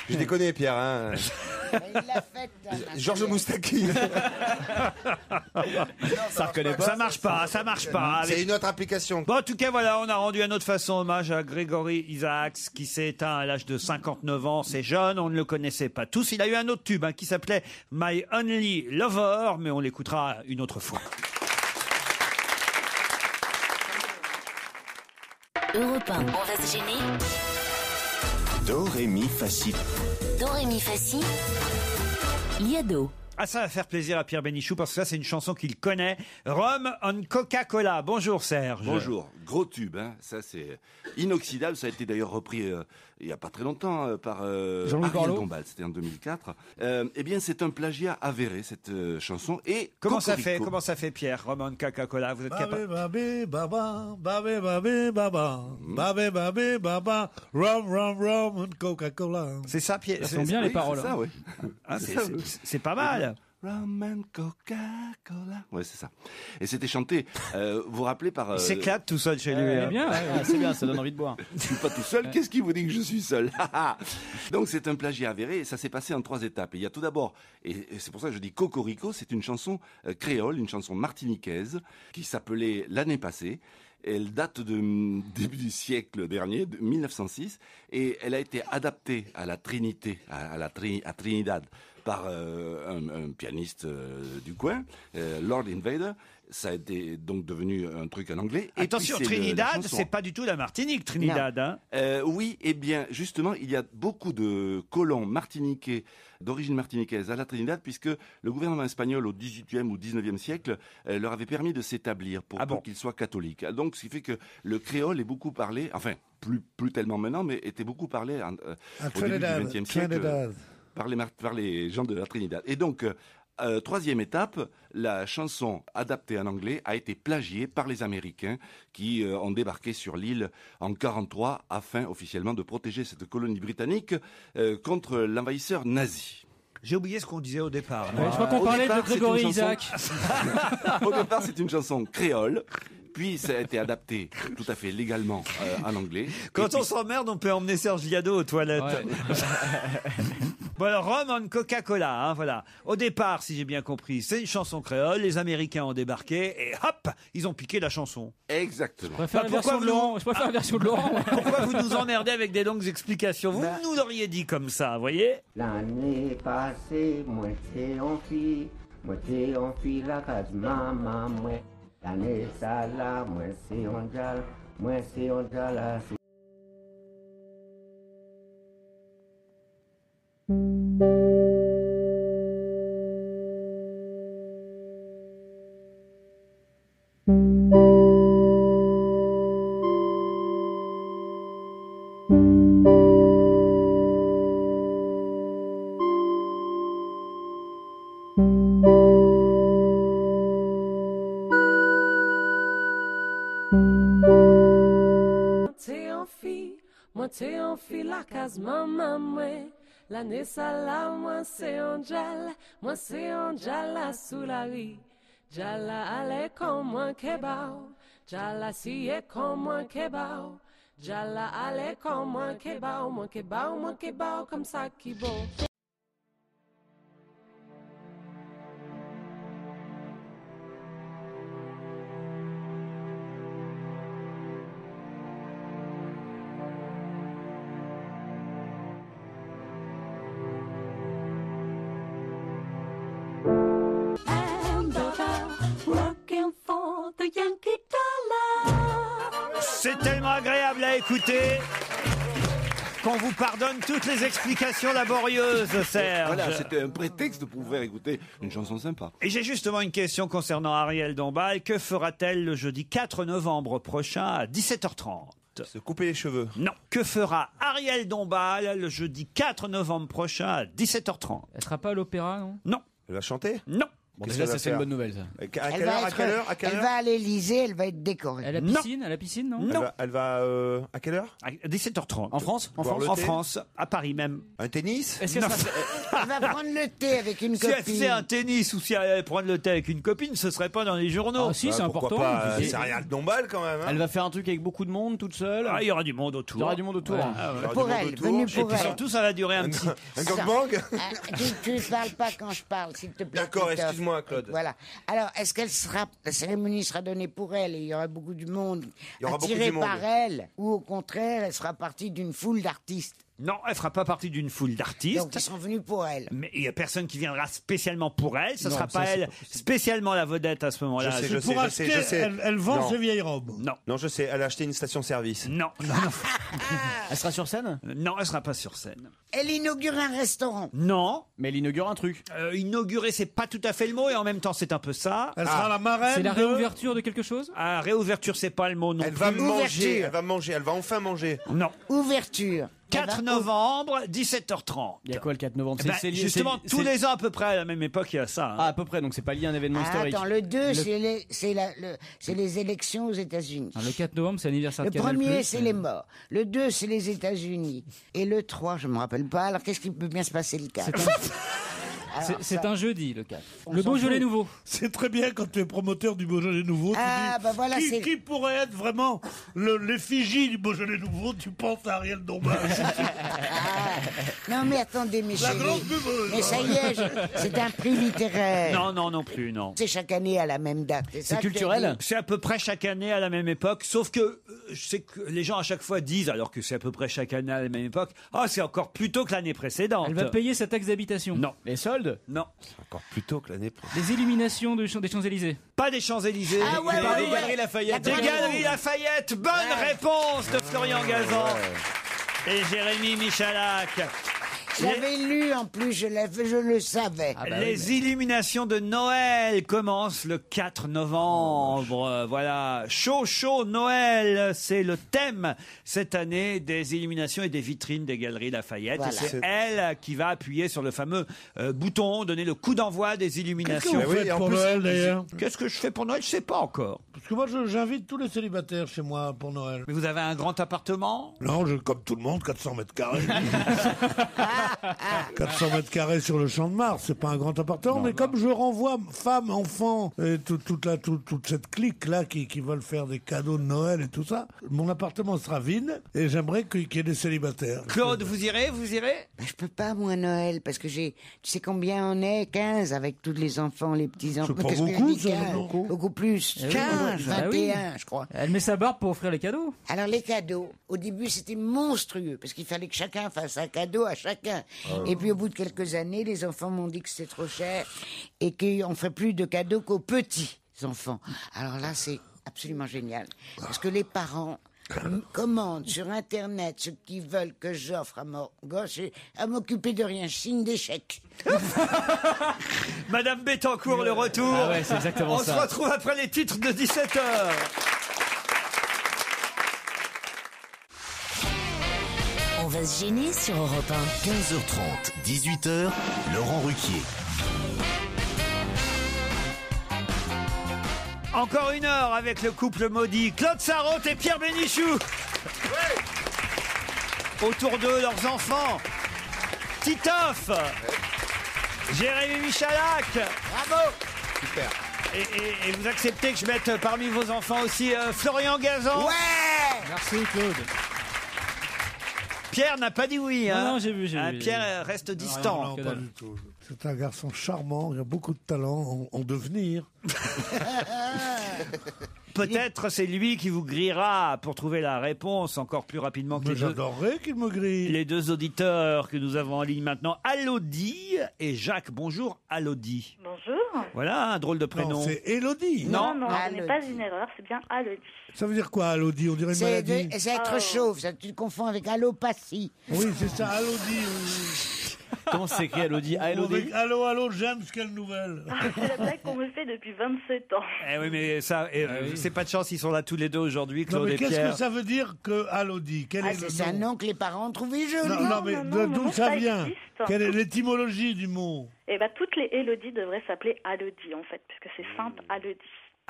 Je les connais, Pierre. Hein. Il l'a fait. Georges Moustaki. Ça reconnaît pas. Ça marche pas. C'est une autre application. Bon, en tout cas, voilà, on a rendu à notre façon hommage à Grégory Isaacs, qui s'est éteint à l'âge de 59 ans. C'est jeune, on ne le connaissait pas tous. Il a eu un autre tube qui s'appelait My Only Lover, mais on l'écoutera une autre fois. Europe 1, on va se gêner. Do, ré, mi, fa, si. Do, ré, mi, fa, si. Liado. Ah, ça va faire plaisir à Pierre Bénichou parce que ça, c'est une chanson qu'il connaît. Rum on Coca-Cola. Bonjour Serge. Bonjour. Gros tube, hein. Ça c'est inoxydable. Ça a été d'ailleurs repris il n'y a pas très longtemps par Ariel Dombal. C'était en 2004. Eh bien, c'est un plagiat avéré, cette chanson. Et Comment ça fait, Pierre, Rum on Coca-Cola? Vous êtes capable? Babé, baba, babé, babé, baba, babé, babé, baba, rum, and Coca-Cola. C'est ça, Pierre? Ça sent bien les paroles. C'est ça, oui. C'est pas mal. Rum and Coca-Cola. Ouais, c'est ça. Et c'était chanté, vous vous rappelez par... Il s'éclate tout seul chez lui. C'est bien, ça donne envie de boire. Je suis pas tout seul, qu'est-ce qui vous dit que je suis seul? Donc c'est un plagiat avéré et ça s'est passé en 3 étapes. Et il y a tout d'abord, et c'est pour ça que je dis Cocorico, c'est une chanson créole, une chanson martiniquaise qui s'appelait L'année passée. Elle date de début du siècle dernier, de 1906, et elle a été adaptée à la Trinité, à Trinidad, par un pianiste du coin, Lord Invader. Ça a été donc devenu un truc en anglais. Et attention, puis, Trinidad, c'est pas du tout la Martinique, Trinidad. Hein. Oui, eh bien, justement, il y a beaucoup de colons martiniquais d'origine martiniquaise à la Trinidad, puisque le gouvernement espagnol au XVIIIe ou XIXe siècle leur avait permis de s'établir pour qu'ils soient catholiques. Donc, ce qui fait que le créole est beaucoup parlé, enfin, plus tellement maintenant, mais était beaucoup parlé au début du XXe siècle par les gens de la Trinidad. Et donc, 3e étape, la chanson adaptée en anglais a été plagiée par les Américains qui ont débarqué sur l'île en 1943 afin officiellement de protéger cette colonie britannique contre l'envahisseur nazi. J'ai oublié ce qu'on disait au départ. Je crois qu'on parlait de Grégory Isaac. Au départ, c'est une chanson créole. Puis ça a été adapté tout à fait légalement en anglais. Quand on s'emmerde, on peut emmener Serge Liado aux toilettes. Ouais. Bon alors, Rum on Coca-Cola, hein, voilà. Au départ, si j'ai bien compris, c'est une chanson créole. Les Américains ont débarqué et hop, ils ont piqué la chanson. Exactement. Je préfère la version de Laurent. Pourquoi vous nous emmerdez avec des longues explications? Vous nous l'auriez dit comme ça, vous voyez? L'année passée, moi t'es en fille la case maman, moi. L'année ça là, moi c'est on jala. T'es en fille la case maman moi. L'année ça là, moi c'est un jala sous la riz. Jala allez comme moi kebao. Jala siye comme moi kebao. Jala allez comme moi kebao comme ça qui bon. C'est tellement agréable à écouter qu'on vous pardonne toutes les explications laborieuses, Serge. Voilà, c'était un prétexte pour vous faire écouter une chanson sympa. Et j'ai justement une question concernant Ariel Dombal. Que fera-t-elle le jeudi 4 novembre prochain à 17h30 ? Se couper les cheveux. Non. Que fera Ariel Dombal le jeudi 4 novembre prochain à 17h30 ? Elle sera pas à l'opéra, non ? Non. Elle va chanter ? Non. Bon, déjà, ça c'est une bonne nouvelle, ça. Elle va à l'Élysée, elle va être décorée. À la piscine, non? Non. Elle va à quelle heure? À 17h30. En France? En France, à Paris même. Un tennis? Est-ce que Elle va prendre le thé avec une Si elle copine. faisait un tennis ou si elle allait prendre le thé avec une copine, ce serait pas dans les journaux. Ah si, c'est important. Pas, c'est rien de non-balle quand même. Hein. Elle va faire un truc avec beaucoup de monde, toute seule? Ah, il y aura du monde autour. Il y aura du monde autour. Ouais. Pour elle, venu Et pour puis elle. surtout, ça va durer un petit... Un gangbang? Tu ne parles pas quand je parle, s'il te plaît. D'accord, Christophe. excuse-moi, Claude. Voilà. Alors, est-ce qu'elle sera, la cérémonie sera donnée pour elle et il y aura beaucoup du monde Il y aura beaucoup attiré du monde. par elle, ou au contraire, elle sera partie d'une foule d'artistes? Non, elle fera pas partie d'une foule d'artistes. Donc ils sont venus pour elle. Mais il y a personne qui viendra spécialement pour elle. Ce Non, sera ça, pas c'est elle pas possible. spécialement la vedette à ce moment-là. Je sais, Pour acheter, elle vend Non. ses vieilles robes. Non. Non, je sais, elle a acheté une station-service. Non. Elle sera sur scène? Non, elle sera pas sur scène. Elle inaugure un restaurant. Non. Mais elle inaugure un truc. Inaugurer, c'est pas tout à fait le mot et en même temps, c'est un peu ça. Elle sera la marraine. C'est la réouverture de quelque chose? Ah, réouverture, c'est pas le mot non Elle plus. va manger, Ouverture. elle va enfin manger. Non. Ouverture. 4 novembre, 17h30. Il y a quoi le 4 novembre? Eh ben, C'est lié- justement, c'est- tous c'est- les ans à peu près, à la même époque, il y a ça. hein. Ah, à peu près, donc c'est pas lié à un événement Ah, historique. attends, le 2, c'est les élections aux États-Unis. Le 4 novembre, c'est l'anniversaire Le de Canal+. premier, c'est les morts. Le 2, c'est les États-Unis. Et le 3, je me rappelle pas. Alors, qu'est-ce qui peut bien se passer le 4? C'est un jeudi, le 4. On Le s'en Beaujolais fout. nouveau. C'est très bien quand tu es promoteur du Beaujolais nouveau. Ah, tu dis, bah voilà, c'est- qui pourrait être vraiment l'effigie du Beaujolais nouveau? Tu penses à Ariel Dombal. Non, mais attendez, mes La chéris. grande buveuse. Mais ça y est, c'est un prix littéraire. Non plus, non. C'est chaque année à la même date. ça que je dis. C'est à peu près chaque année à la même époque, sauf que je sais que les gens à chaque fois disent, alors que c'est à peu près chaque année à la même époque, ah, c'est encore plus tôt que l'année précédente. Elle va payer sa taxe d'habitation. Non. Les soldes? Non. Encore plus tôt que l'année prochaine. Les illuminations des Champs-Élysées. Pas des Champs-Élysées. Ah ouais, des ouais, ouais. Galeries Lafayette. Des Galeries Lafayette. Bonne réponse de Florian Gazan et Jérémy Michalak. Je l'avais lu en plus, je le savais. Les illuminations de Noël commencent le 4 novembre. Voilà. Chaud, Noël, c'est le thème cette année des illuminations et des vitrines des Galeries Lafayette. Voilà. Et c'est elle qui va appuyer sur le fameux bouton, donner le coup d'envoi des illuminations. Qu'est-ce que vous faites pour Noël, d'ailleurs? Qu'est-ce que je fais pour Noël? Je sais pas encore. Parce que moi, j'invite tous les célibataires chez moi pour Noël. Mais vous avez un grand appartement? Non, comme tout le monde, 400 mètres carrés. 400 mètres carrés sur le Champ de Mars, c'est pas un grand appartement, mais comme je renvoie femmes, enfants, et toute cette clique-là qui veulent faire des cadeaux de Noël et tout ça, mon appartement sera vide et j'aimerais qu'il y ait des célibataires. Claude, vous irez? Je peux pas, moi, Noël, parce que tu sais combien on est? 15 avec tous les enfants, les petits-enfants. C'est pas Qu'est-ce que je beaucoup, dis, ça, 15? beaucoup. Beaucoup plus. Eh oui, 15, bah oui. 21, je crois. Elle met sa barbe pour offrir les cadeaux. Alors les cadeaux, au début c'était monstrueux parce qu'il fallait que chacun fasse un cadeau à chacun. Et puis au bout de quelques années, les enfants m'ont dit que c'était trop cher et qu'on fait plus de cadeaux qu'aux petits enfants. Alors là c'est absolument génial parce que les parents commandent sur internet ce qu'ils veulent que j'offre à mon gosse et à m'occuper de rien. Je signe des chèques. Madame Bettencourt, le retour. Ah ouais, c'est exactement On ça. se retrouve après les titres de 17h. On va se gêner sur Europe 1. 15h30, 18h, Laurent Ruquier. Encore une heure avec le couple maudit Claude Sarraute et Pierre Bénichou. Autour d'eux, leurs enfants. Titoff. Jérémy Michalak. Bravo. Super. Et vous acceptez que je mette parmi vos enfants aussi Florian Gazan? Ouais. Merci, Claude. Pierre n'a pas dit oui. Hein. Non, j'ai vu. Pierre reste distant. Non, pas du tout. C'est un garçon charmant, il a beaucoup de talent en devenir. Peut-être c'est lui qui vous grillera pour trouver la réponse encore plus rapidement que Mais les deux. j'adorerais qu'il me grille. Les deux auditeurs que nous avons en ligne maintenant, Alodie et Jacques. Bonjour Alodie. Bonjour. Voilà un drôle de prénom. Non, c'est Élodie. Non, ce Alodie. n'est pas une erreur, c'est bien Alodie. Ça veut dire quoi, Élodie? On dirait une C'est maladie. être chauve, ça tu te confonds avec allopathie. Oui, c'est ça, Élodie. Comment ça s'écrit Elodie? Elodie. Allô, allô, James, quelle nouvelle? C'est la blague qu'on me fait depuis 27 ans. Eh oui, mais ça, c'est pas de chance, ils sont là tous les deux aujourd'hui, Non, Claude mais et qu'est-ce Pierre. que ça veut dire que Elodie? Quel est le C'est un nom? nom que les parents ont trouvé joli. Non, mais d'où ça vient? Quelle est l'étymologie du mot? Et bah, toutes les Élodie devraient s'appeler Alodie, en fait, puisque c'est Sainte Alodie.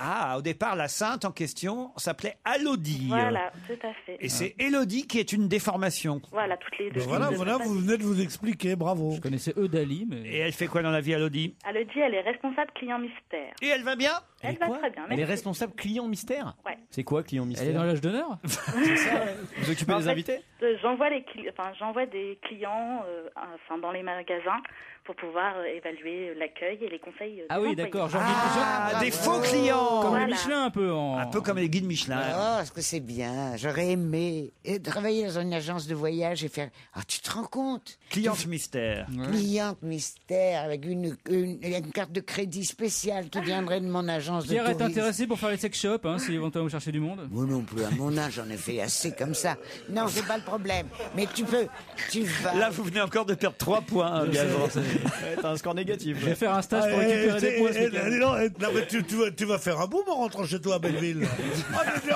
Ah, au départ, la sainte en question s'appelait Alodie. Voilà, tout à fait. Et c'est Élodie qui est une déformation. Voilà, toutes les Élodie. Voilà, vous venez de vous expliquer, bravo. Je connaissais Eudali, mais... Et elle fait quoi dans la vie, Alodie? Alodie, elle est responsable client mystère. Et elle va bien? Elle va très bien. Elle est merci. responsable client mystère? Ouais. C'est quoi client mystère? Elle est dans l'âge d'honneur? C'est ça, ouais. Vous occupez En des fait, invités? J'envoie des clients dans les magasins pour pouvoir évaluer l'accueil et les conseils. des Ah oui, employés. d'accord. Genre, des faux clients. Comme Voilà. les Michelin, un peu. Un peu comme les guides Michelin. Oh, est-ce que c'est bien? J'aurais aimé travailler dans une agence de voyage et faire. Ah, tu te rends compte? Cliente mystère. Cliente mystère avec une carte de crédit spéciale qui viendrait de mon agence Pierre de est tourisme. intéressé pour faire les sex shops, hein, si éventuellement vous cherchez du monde. Moi non plus, à mon âge, j'en ai fait assez comme ça. Non, c'est pas le problème. Mais tu vas. Là, vous venez encore de perdre 3 points, Gazan. T'as un score négatif. Je vais faire un stage pour récupérer des points. ce week-end. Non, mais tu vas faire un boom en rentrant chez toi à Belleville. Ah, mais je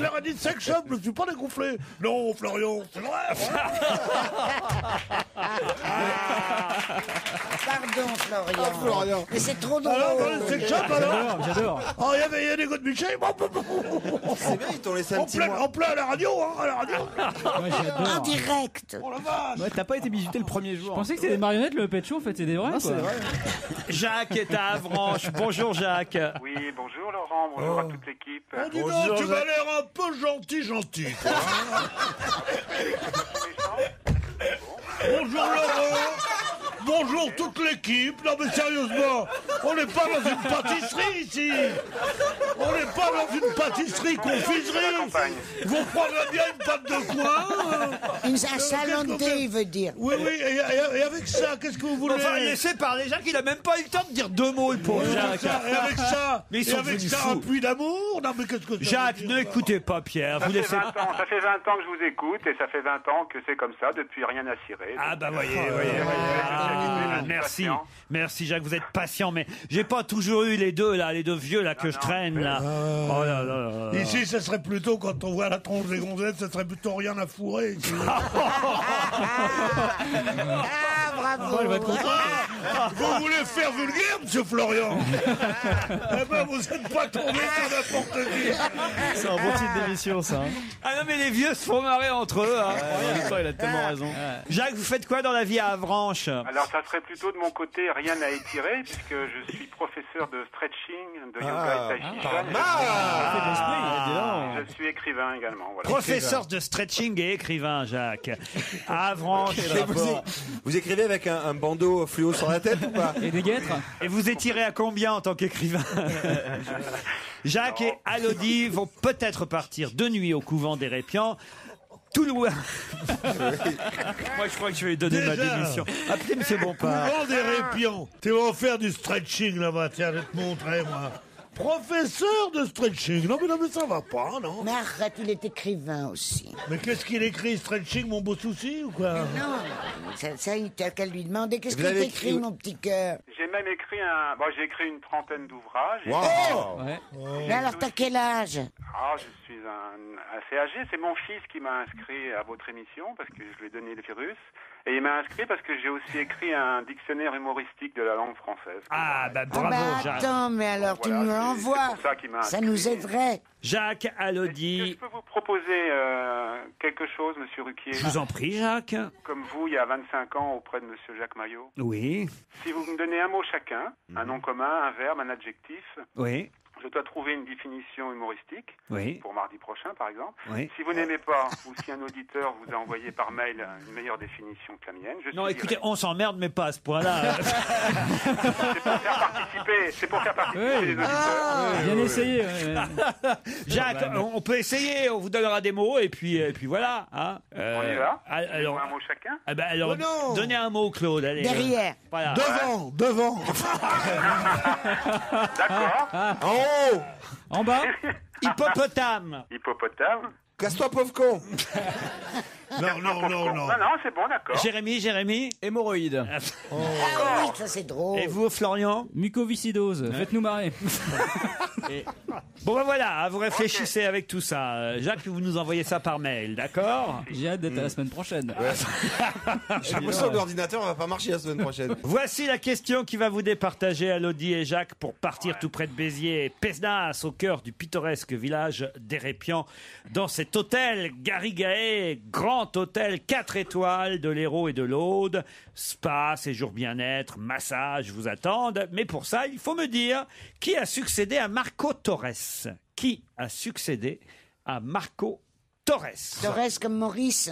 leur ai dit sex shop, je ne suis pas dégonflé. Non, Florian, c'est vrai. Pardon, Florian. Ah, Florian. Mais c'est trop drôle. Alors, dans le sex shop, alors J'adore. Oh, il y avait des gars de Michel. C'est bien, ils t'ont laissé un petit mois. En plein à la radio, hein, à la radio. Moi, j'adore. En direct. Oh la vache. Ouais, t'as pas été bisuté le premier jour. Je pensais que c'était des marionnettes, le pet show, en fait, c'est des vrais, Non, quoi. c'est vrai. Jacques est à Avranches. Bonjour, Jacques. Oui, bonjour Laurent, bonjour à toute l'équipe. Oh, dis donc, tu m'as l'air un peu gentil. Toi, hein. Bonjour Laurent. Bonjour toute l'équipe. Non mais sérieusement, on n'est pas dans une pâtisserie ici. On n'est pas dans une pâtisserie confiserie. Vous prendrez bien une pâte de coin. Un salon de thé, il veut dire. Oui, et avec ça, qu'est-ce que vous voulez? Enfin, laissez parler Jacques, il a même pas eu le temps de dire 2 mots, le pauvre Jacques. Et avec ça, Mais ils sont et avec devenus ça, un fous. puits d'amour? Non mais qu'est-ce que ça Jacques, veut dire, n'écoutez pas Pierre. Ça Vous fait laissez... 20 ans, ça fait 20 ans que je vous écoute et ça fait 20 ans que c'est comme ça, depuis rien à cirer. Ah bah voyez. Merci, patient. merci Jacques, vous êtes patient, mais j'ai pas toujours eu les deux vieux là que je traîne là. Oh là là là. Ici, ce serait plutôt, quand on voit la tronche des gonzesses, ce serait plutôt rien à fourrer. Ici. Ah, bravo. Elle va être contente. Vous voulez faire vulgaire, monsieur Florian? Eh ben, vous n'êtes pas tombé sur n'importe qui. C'est un bon titre d'émission, ça. Hein. Ah non mais les vieux se font marrer entre eux. Hein. En même temps, il a tellement raison. Jacques, vous faites quoi dans la vie à Avranches? Alors ça serait plutôt de mon côté rien à étirer puisque je suis professeur de stretching, de yoga et tai chi chuan. Je suis écrivain également. Voilà. Professeur de stretching et écrivain, Jacques. À Avranches. Vous écrivez avec un bandeau fluo sur la tête ou pas? Et des guêtres. Et vous étirez à combien en tant qu'écrivain? Jacques et Alodie vont peut-être partir de nuit au couvent des Répians. Tout loin. Moi, je crois que je vais lui donner ma Déjà. démission. Appelez M. Bompard. Couvent des Répions. Tu vas faire du stretching là-bas. Tiens, je vais te montrer, moi. Professeur de stretching. Non, mais ça va pas, non? Mais arrête, il est écrivain aussi. Mais qu'est-ce qu'il écrit? Stretching, mon beau souci, ou quoi? Non, ça il t'a qu'à lui demander. Qu'est-ce Vous que avez t'écris, écrit- mon petit cœur? J'ai même écrit j'ai écrit une trentaine d'ouvrages. Ouais. Mais alors, t'as quel âge? Ah, je suis assez âgé. C'est mon fils qui m'a inscrit à votre émission parce que je lui ai donné le virus. Et il m'a inscrit parce que j'ai aussi écrit un dictionnaire humoristique de la langue française. Ah, bah Ah bravo, bah Jacques. attends, mais alors tu Voilà, nous c'est l'envoies. pour ça qu'il m'a Ça inscrit. nous aiderait. Jacques, Est-ce que Alodie. je peux vous proposer quelque chose, monsieur Ruquier? Je vous en prie, Jacques. Comme vous, il y a 25 ans, auprès de monsieur Jacques Maillot. Oui, Si vous me donnez un mot chacun, un nom commun, un verbe, un adjectif, oui, je dois trouver une définition humoristique. oui. Pour mardi prochain, par exemple. Oui. Si vous n'aimez pas, ou si un auditeur vous a envoyé par mail une meilleure définition que la mienne, je Non, suis écoutez, direct. on s'emmerde, mais pas à ce point-là. C'est pour faire participer les auditeurs. Bien essayé. Ouais. Jacques, on peut essayer, on vous donnera des mots, et puis voilà. Hein. On y va. Alors, Un mot chacun. ah ben, alors Oh non. donnez un mot, Claude. Allez, Derrière. Voilà. Devant. D'accord. En haut. En bas. Hippopotame. Hippopotame. Casse-toi, pauvre con. Non, c'est bon, d'accord. Jérémy Hémorroïdes. Ah oui, ça c'est drôle. Et vous, Florian? Mucoviscidose. Faites-nous marrer. Bon ben voilà, vous réfléchissez avec tout ça. Jacques, vous nous envoyez ça par mail, d'accord? J'ai hâte d'être à la semaine prochaine. J'ai l'impression que l'ordinateur va pas marcher la semaine prochaine. Voici la question qui va vous départager, Elodie et Jacques, pour partir tout près de Béziers, Pesnas, au cœur du pittoresque village d'Hérépian, dans cet hôtel Garrigae, grand hôtel 4 étoiles de l'Hérault et de l'Aude. Spa, séjour bien-être, massage vous attendent. Mais pour ça, il faut me dire qui a succédé à Marco Torres. Qui a succédé à Marco Torres? Torres comme Maurice?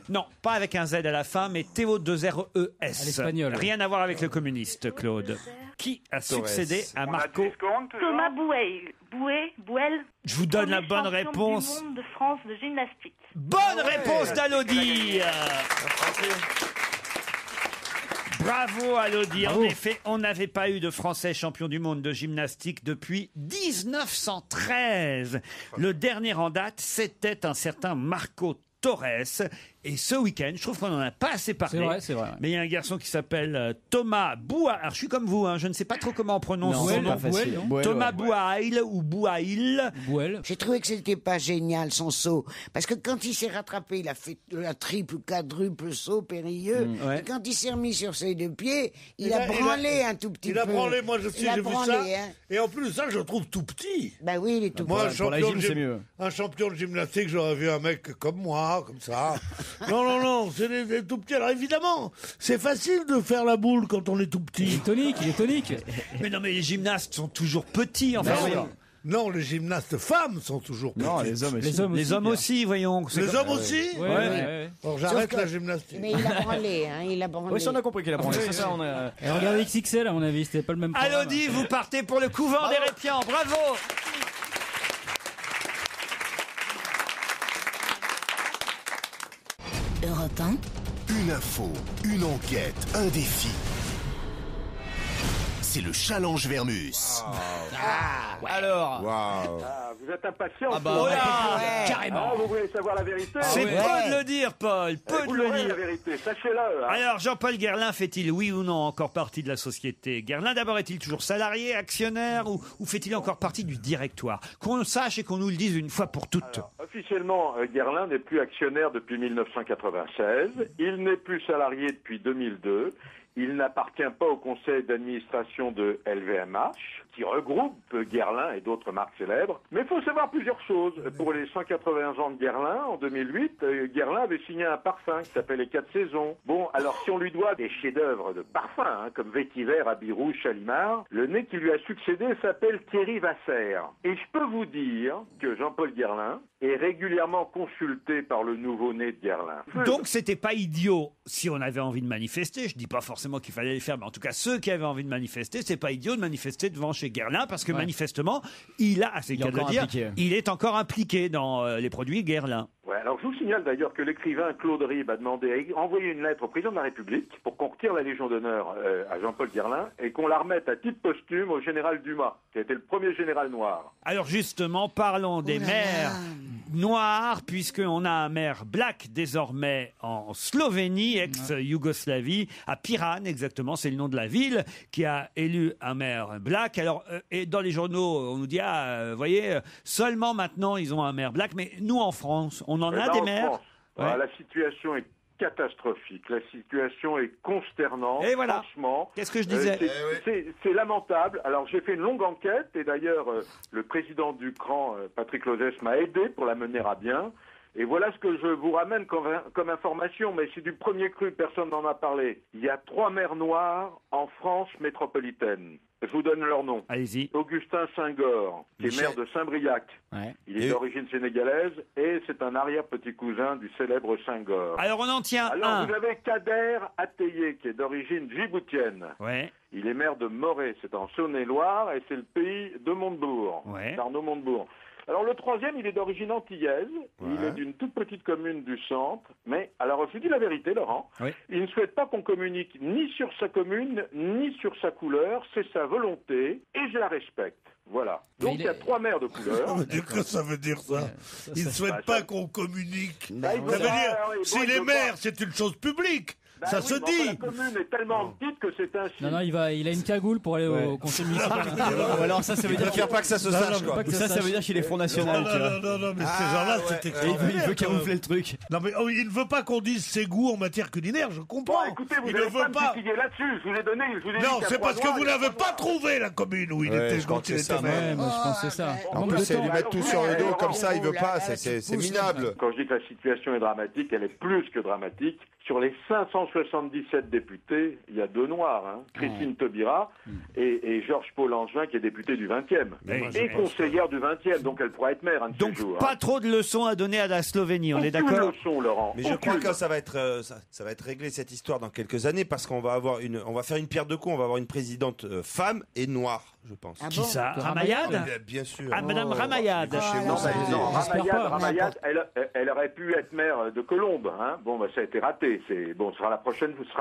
Non, pas avec un Z à la fin, mais T-O-2-R-E-S. À l'espagnol. Rien à voir avec le communiste, Claude. Qui a succédé à Marco? Thomas Bouel. Je vous donne la bonne champion réponse. du monde de France de gymnastique. Bonne réponse d'Elodie. Bravo Elodie. En effet, on n'avait pas eu de Français champion du monde de gymnastique depuis 1913. Le dernier en date, c'était un certain Marco Torres. Et ce week-end, je trouve qu'on n'en a pas assez parlé. C'est vrai. Mais il y a un garçon qui s'appelle Thomas Bouail. Alors, je suis comme vous, je ne sais pas trop comment on prononce son nom. Thomas Bouail ou Bouail. J'ai trouvé que c'était pas génial son saut. Parce que quand il s'est rattrapé, il a fait un triple, quadruple saut périlleux. Et quand il s'est remis sur ses deux pieds, il a branlé un tout petit peu. Il a branlé, moi j'ai vu ça. Hein. Et en plus, ça, je le trouve tout petit. Ben oui, il est tout petit. Moi, un champion de gymnastique, j'aurais vu un mec comme moi, comme ça. Non, c'est des tout petits. Alors évidemment, c'est facile de faire la boule quand on est tout petit. Il est tonique. Mais non, mais les gymnastes sont toujours petits, enfin. Non, les gymnastes femmes sont toujours petits. Non, les hommes aussi. Les hommes aussi, voyons. Les hommes aussi? Ouais. Alors j'arrête la gymnastique. Mais il a branlé, il a branlé. Oui, ça on a compris qu'il a branlé. C'est ça, on a... Et regardez XXL, à mon avis, c'était pas le même programme. Elodie, vous partez pour le couvent d'Hérépian. Bravo. Europe 1. Une info, une enquête, un défi. C'est le challenge Vermus. Alors. Vous êtes impatient? Carrément. Vous voulez savoir la vérité? C'est peu de le dire, Paul. Vous l'aurez, la vérité, sachez-le. Alors, Jean-Paul Guerlain fait-il, oui ou non, encore partie de la société Guerlain? D'abord, est-il toujours salarié, actionnaire, ou fait-il encore partie du directoire? Qu'on le sache et qu'on nous le dise une fois pour toutes. Alors, officiellement, Guerlain n'est plus actionnaire depuis 1996. Il n'est plus salarié depuis 2002. Il n'appartient pas au conseil d'administration de LVMH, qui regroupe Guerlain et d'autres marques célèbres. Mais il faut savoir plusieurs choses. Pour les 180 ans de Guerlain, en 2008, Guerlain avait signé un parfum qui s'appelle Les 4 Saisons. Bon, alors si on lui doit des chefs-d'œuvre de parfum, comme Vétiver, Habit Rouge, Chalimard, le nez qui lui a succédé s'appelle Thierry Vasser. Et je peux vous dire que Jean-Paul Guerlain est régulièrement consulté par le nouveau-né de Guerlain. Donc c'était pas idiot si on avait envie de manifester. Je dis pas forcément qu'il fallait les faire, mais en tout cas ceux qui avaient envie de manifester, c'est pas idiot de manifester devant chez Guerlain parce que manifestement, il a, c'est le cas de le dire, il est encore impliqué dans les produits Guerlain. Ouais, alors je vous signale d'ailleurs que l'écrivain Claude Ribes a demandé à envoyer une lettre au président de la République pour qu'on retire la Légion d'honneur à Jean-Paul Guerlain et qu'on la remette à titre posthume au général Dumas, qui a été le premier général noir. Alors justement, parlons des maires noirs, puisqu'on a un maire black désormais en Slovénie, ex-Yougoslavie, à Piran exactement, c'est le nom de la ville, qui a élu un maire black. Alors, et dans les journaux, on nous dit, voyez, seulement maintenant ils ont un maire black, mais nous en France, on en a des maires. La situation est catastrophique. La situation est consternante. Et voilà. Franchement. Qu'est-ce que je disais c'est lamentable. Alors j'ai fait une longue enquête et d'ailleurs le président du CRAN, Patrick Lozès, m'a aidé pour la mener à bien. Et voilà ce que je vous ramène comme information, mais c'est du premier cru, personne n'en a parlé. Il y a 3 maires noirs en France métropolitaine. Je vous donne leur nom. Allez-y. Augustin Senghor, qui est maire de Saint-Briac. Ouais. Il est d'origine sénégalaise et c'est un arrière-petit cousin du célèbre Senghor. Alors on en tient un. Alors vous avez Kader Ateye, qui est d'origine djiboutienne. Ouais. Il est maire de Morée, c'est en Saône-et-Loire et c'est le pays de Montebourg. Ouais. Arnaud Montebourg. Alors le troisième, il est d'origine antillaise, il est d'une toute petite commune du centre, mais alors je vous dis la vérité Laurent, il ne souhaite pas qu'on communique ni sur sa commune, ni sur sa couleur, c'est sa volonté, et je la respecte. Voilà. Donc il y a 3 maires de couleur. Qu'est-ce que ça veut dire ça? Il ne souhaite pas qu'on communique. Bah, Ça veut dire, si les maires, c'est une chose publique. Ça se dit. La commune est tellement petite que c'est ainsi. Non, il a une cagoule pour aller au conseil municipal. Ou alors ça veut dire qu'il pas que ça se sache, quoi. Ça veut dire qu'il est Front National. Non, mais ces gens-là, c'est extraordinaire. Il veut camoufler le truc. Non, mais il ne veut pas qu'on dise ses goûts en matière culinaire, je comprends. Bon, écoutez, vous il n'avez ne pas veut pas. me là-dessus, je vous ai donné, Non, c'est parce que vous n'avez pas trouvé la commune où il était. Je crois que c'est ça. Ouais, moi je pense que c'est ça. En plus, c'est lui mettre tout sur le dos comme ça, il veut pas, c'est minable. Quand je dis que la situation est dramatique, elle est plus que dramatique. Sur les 577 députés, il y a 2 Noirs, hein, Christine Taubira et Georges Paul Angevin, qui est député du 20e. Et conseillère du 20e, donc elle pourra être maire un de ces jours. Pas trop de leçons à donner à la Slovénie, on est d'accord? Aucune leçon, Laurent. Mais je crois que ça va être réglé cette histoire dans quelques années parce qu'on va avoir on va faire une pierre de coups, on va avoir une présidente femme et noire, je pense. Qui ça? Ramayad? Bien sûr. Ah, Madame Ramayad. Ramayad, elle aurait pu être maire de Colombes. Hein. Bon, ça a été raté. Ce sera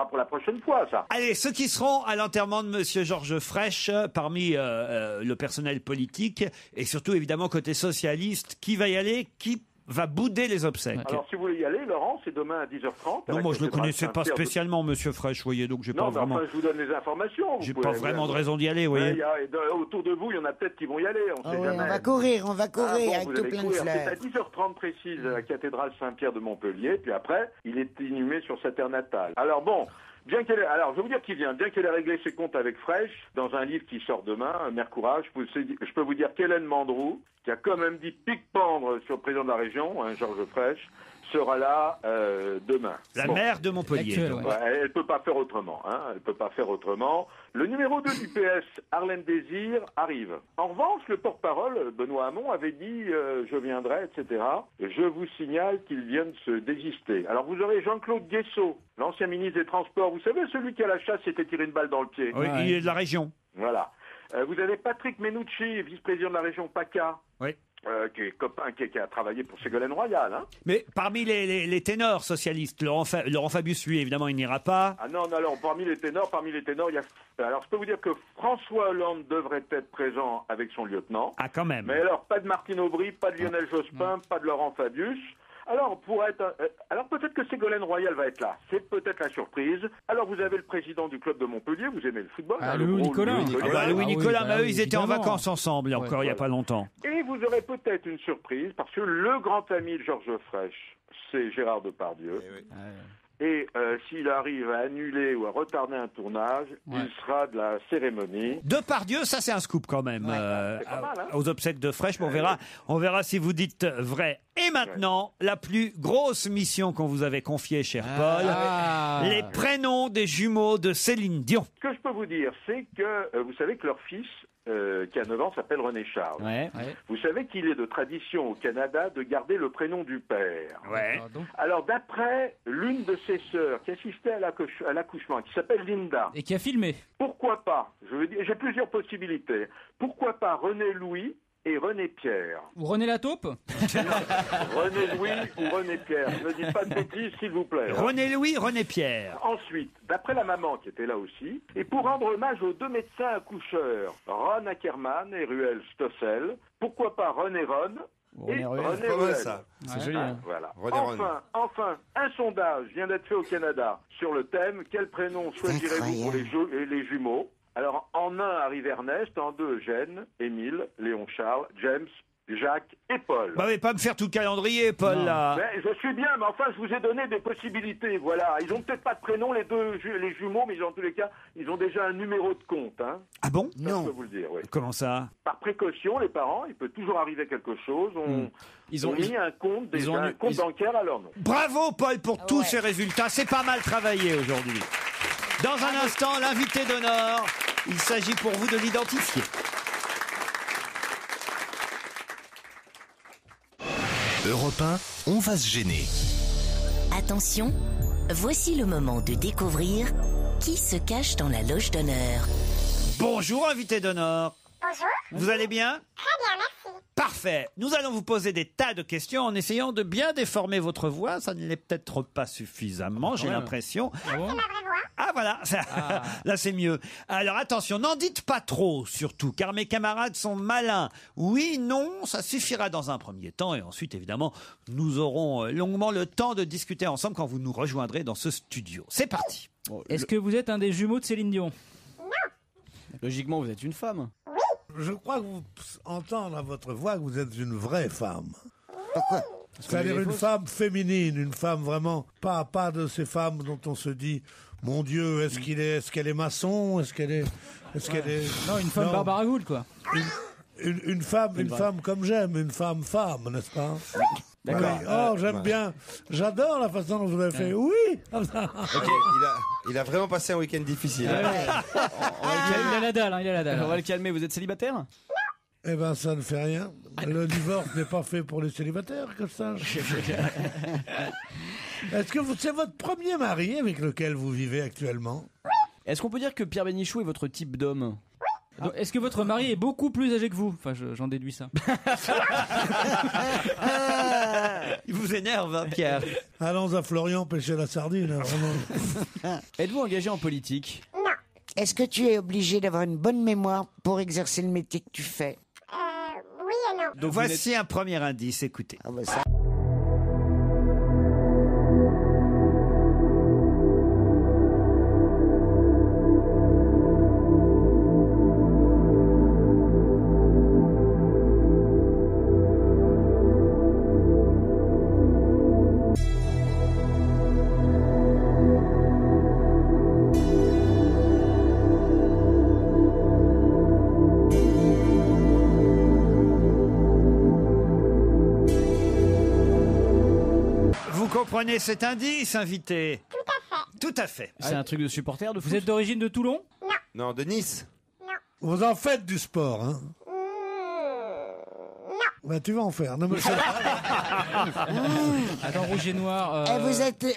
pour la prochaine fois, ça. Allez, ceux qui seront à l'enterrement de Monsieur Georges Frêche, parmi le personnel politique, et surtout, évidemment, côté socialiste, qui va y aller? Qui va bouder les obsèques? Alors, si vous voulez y aller, Laurent, c'est demain à 10h30. Non, moi, je ne le connaissais pas spécialement, Monsieur Frêche, vous voyez, donc j'ai pas vraiment... Non, mais enfin, je vous donne les informations. J'ai pas vraiment de raison d'y aller, vous voyez. Autour de vous, il y en a peut-être qui vont y aller, on sait jamais. On va courir avec tout plein de fleurs. C'est à 10h30 précise à la cathédrale Saint-Pierre de Montpellier, puis après, il est inhumé sur sa terre natale. Alors bon... Alors, je vais vous dire qui vient. Bien qu'elle ait réglé ses comptes avec Frêche, dans un livre qui sort demain, Mère Courage, je peux vous dire qu'Hélène Mandroux, qui a quand même dit pique-pendre sur le président de la région, Georges Frêche, sera là demain. La maire de Montpellier. Elle peut pas faire autrement. Elle peut pas faire autrement. Le numéro 2 du PS, Arlène Désir, arrive. En revanche, le porte-parole, Benoît Hamon, avait dit je viendrai, etc. Je vous signale qu'il vient de se désister. Alors vous aurez Jean-Claude Guessot, l'ancien ministre des Transports. Vous savez, celui qui à la chasse s'était tiré une balle dans le pied. Oui, il est de la région. Voilà. Vous avez Patrick Menucci, vice-président de la région PACA. Oui. Qui est copain, qui a travaillé pour Ségolène Royal. Hein. Mais parmi les ténors socialistes, Laurent Fabius, lui, évidemment, il n'ira pas. Ah non, alors, parmi les ténors, il y a... Alors, je peux vous dire que François Hollande devrait être présent avec son lieutenant. Ah, quand même. Mais alors, pas de Martine Aubry, pas de Lionel Jospin, pas de Laurent Fabius. Alors, alors peut-être que Ségolène Royal va être là. C'est peut-être la surprise. Alors, vous avez le président du club de Montpellier. Vous aimez le football. Louis Nicolas. Louis Nicolas, mais eux, ils étaient en vacances ensemble, encore il n'y a pas longtemps. Et vous aurez peut-être une surprise, parce que le grand ami de Georges Frêche, c'est Gérard Depardieu. Et s'il arrive à annuler ou à retarder un tournage, il sera de la cérémonie. Depardieu, ça c'est un scoop quand même. Pas mal, hein. Aux obsèques de Frêche, on verra si vous dites vrai. Et maintenant, la plus grosse mission qu'on vous avait confiée, cher Paul, les prénoms des jumeaux de Céline Dion. Ce que je peux vous dire, c'est que vous savez que leur fils, qui a 9 ans, s'appelle René Charles. Vous savez qu'il est de tradition au Canada de garder le prénom du père. Alors, d'après l'une de ses sœurs qui assistait à l'accouchement, qui s'appelle Linda. Et qui a filmé. Pourquoi pas? Je veux dire, j'ai plusieurs possibilités. Pourquoi pas René Louis et René Pierre? Ou René Lataupe? René Louis ou René Pierre. Ne dites pas de bêtises, s'il vous plaît. René Louis, René Pierre. Ensuite, d'après la maman qui était là aussi, et pour rendre hommage aux 2 médecins accoucheurs, Ron Ackerman et Ruel Stossel, pourquoi pas René Ron et René Ruel. C'est joli. Hein. Voilà. Enfin, un sondage vient d'être fait au Canada sur le thème « Quel prénom choisirez-vous pour les jumeaux ?» Alors, en 1 arrive Ernest, en 2 Eugène, Émile, Léon Charles, James, Jacques et Paul. Bah mais pas me faire tout le calendrier, Paul, là. Mais je suis bien, mais enfin, je vous ai donné des possibilités, voilà. Ils ont peut-être pas de prénom, les jumeaux, mais en tous les cas, ils ont déjà un numéro de compte. Hein. Ah bon? Non. Je peux vous le dire, oui. Comment ça? Par précaution, les parents, il peut toujours arriver quelque chose. Ils ont mis un compte, un compte bancaire à leur nom. Bravo, Paul, pour tous ces résultats. C'est pas mal travaillé aujourd'hui. Dans un instant, l'invité d'honneur, il s'agit pour vous de l'identifier. Europe 1, on va se gêner. Attention, voici le moment de découvrir qui se cache dans la loge d'honneur. Bonjour, invité d'honneur. Bonjour. Vous allez bien? Très bien, merci. Parfait. Parfait. Nous allons vous poser des tas de questions en essayant de bien déformer votre voix. Ça ne l'est peut-être pas suffisamment, j'ai l'impression. Ah voilà, là c'est mieux. Alors attention, n'en dites pas trop surtout, car mes camarades sont malins. Oui, non, ça suffira dans un premier temps, et ensuite évidemment, nous aurons longuement le temps de discuter ensemble quand vous nous rejoindrez dans ce studio. C'est parti. Est-ce que vous êtes un des jumeaux de Céline Dion? Logiquement, vous êtes une femme. Je crois que vous entendre à votre voix que vous êtes une vraie femme. Pourquoi? C'est-à-dire une femme féminine, une femme vraiment, pas de ces femmes dont on se dit, mon Dieu, est-ce qu'elle est maçon, est-ce qu'elle est... Non, une femme Barbara Gould, quoi. Une femme comme j'aime, une femme, n'est-ce pas? D'accord. Oh, j'aime bien. J'adore la façon dont vous avez fait. Oui. Ok, il a vraiment passé un week-end difficile. Il a la dalle. On va le calmer. Vous êtes célibataire? Eh ben, ça ne fait rien. Le divorce n'est pas fait pour les célibataires, que ça. Est-ce que c'est votre premier mari avec lequel vous vivez actuellement? Est-ce qu'on peut dire que Pierre Bénichou est votre type d'homme? Donc, est-ce que votre mari est beaucoup plus âgé que vous? Enfin, j'en déduis ça. Il vous énerve, hein, Pierre. Allons à Florian pêcher la sardine. Hein, vraiment. Êtes-vous engagé en politique? Non. Est-ce que tu es obligé d'avoir une bonne mémoire pour exercer le métier que tu fais? Oui et non. Donc voici un premier indice, écoutez. Ah bah ça. Vous comprenez cet indice, invité? Tout à fait. C'est un truc de supporter de foot? Vous êtes d'origine de Toulon? Non, de Nice. Vous en faites du sport, hein? Non. Ben, tu vas en faire. Non, mais Attends, rouge et noir.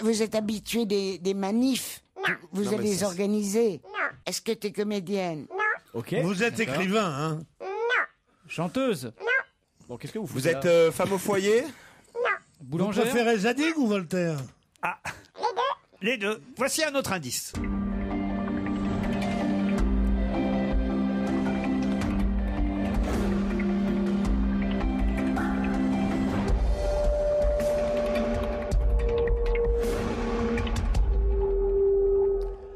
Vous êtes habitué des manifs? Vous Non, allez mais les ça, organiser? Non. Est-ce que tu es comédienne? Ok. vous êtes écrivain, hein? Chanteuse? Bon, qu'est-ce que vous faites? Vous êtes femme au foyer? Vous Boulangère? préférez Zadig ou Voltaire? Ah, les deux. Voici un autre indice.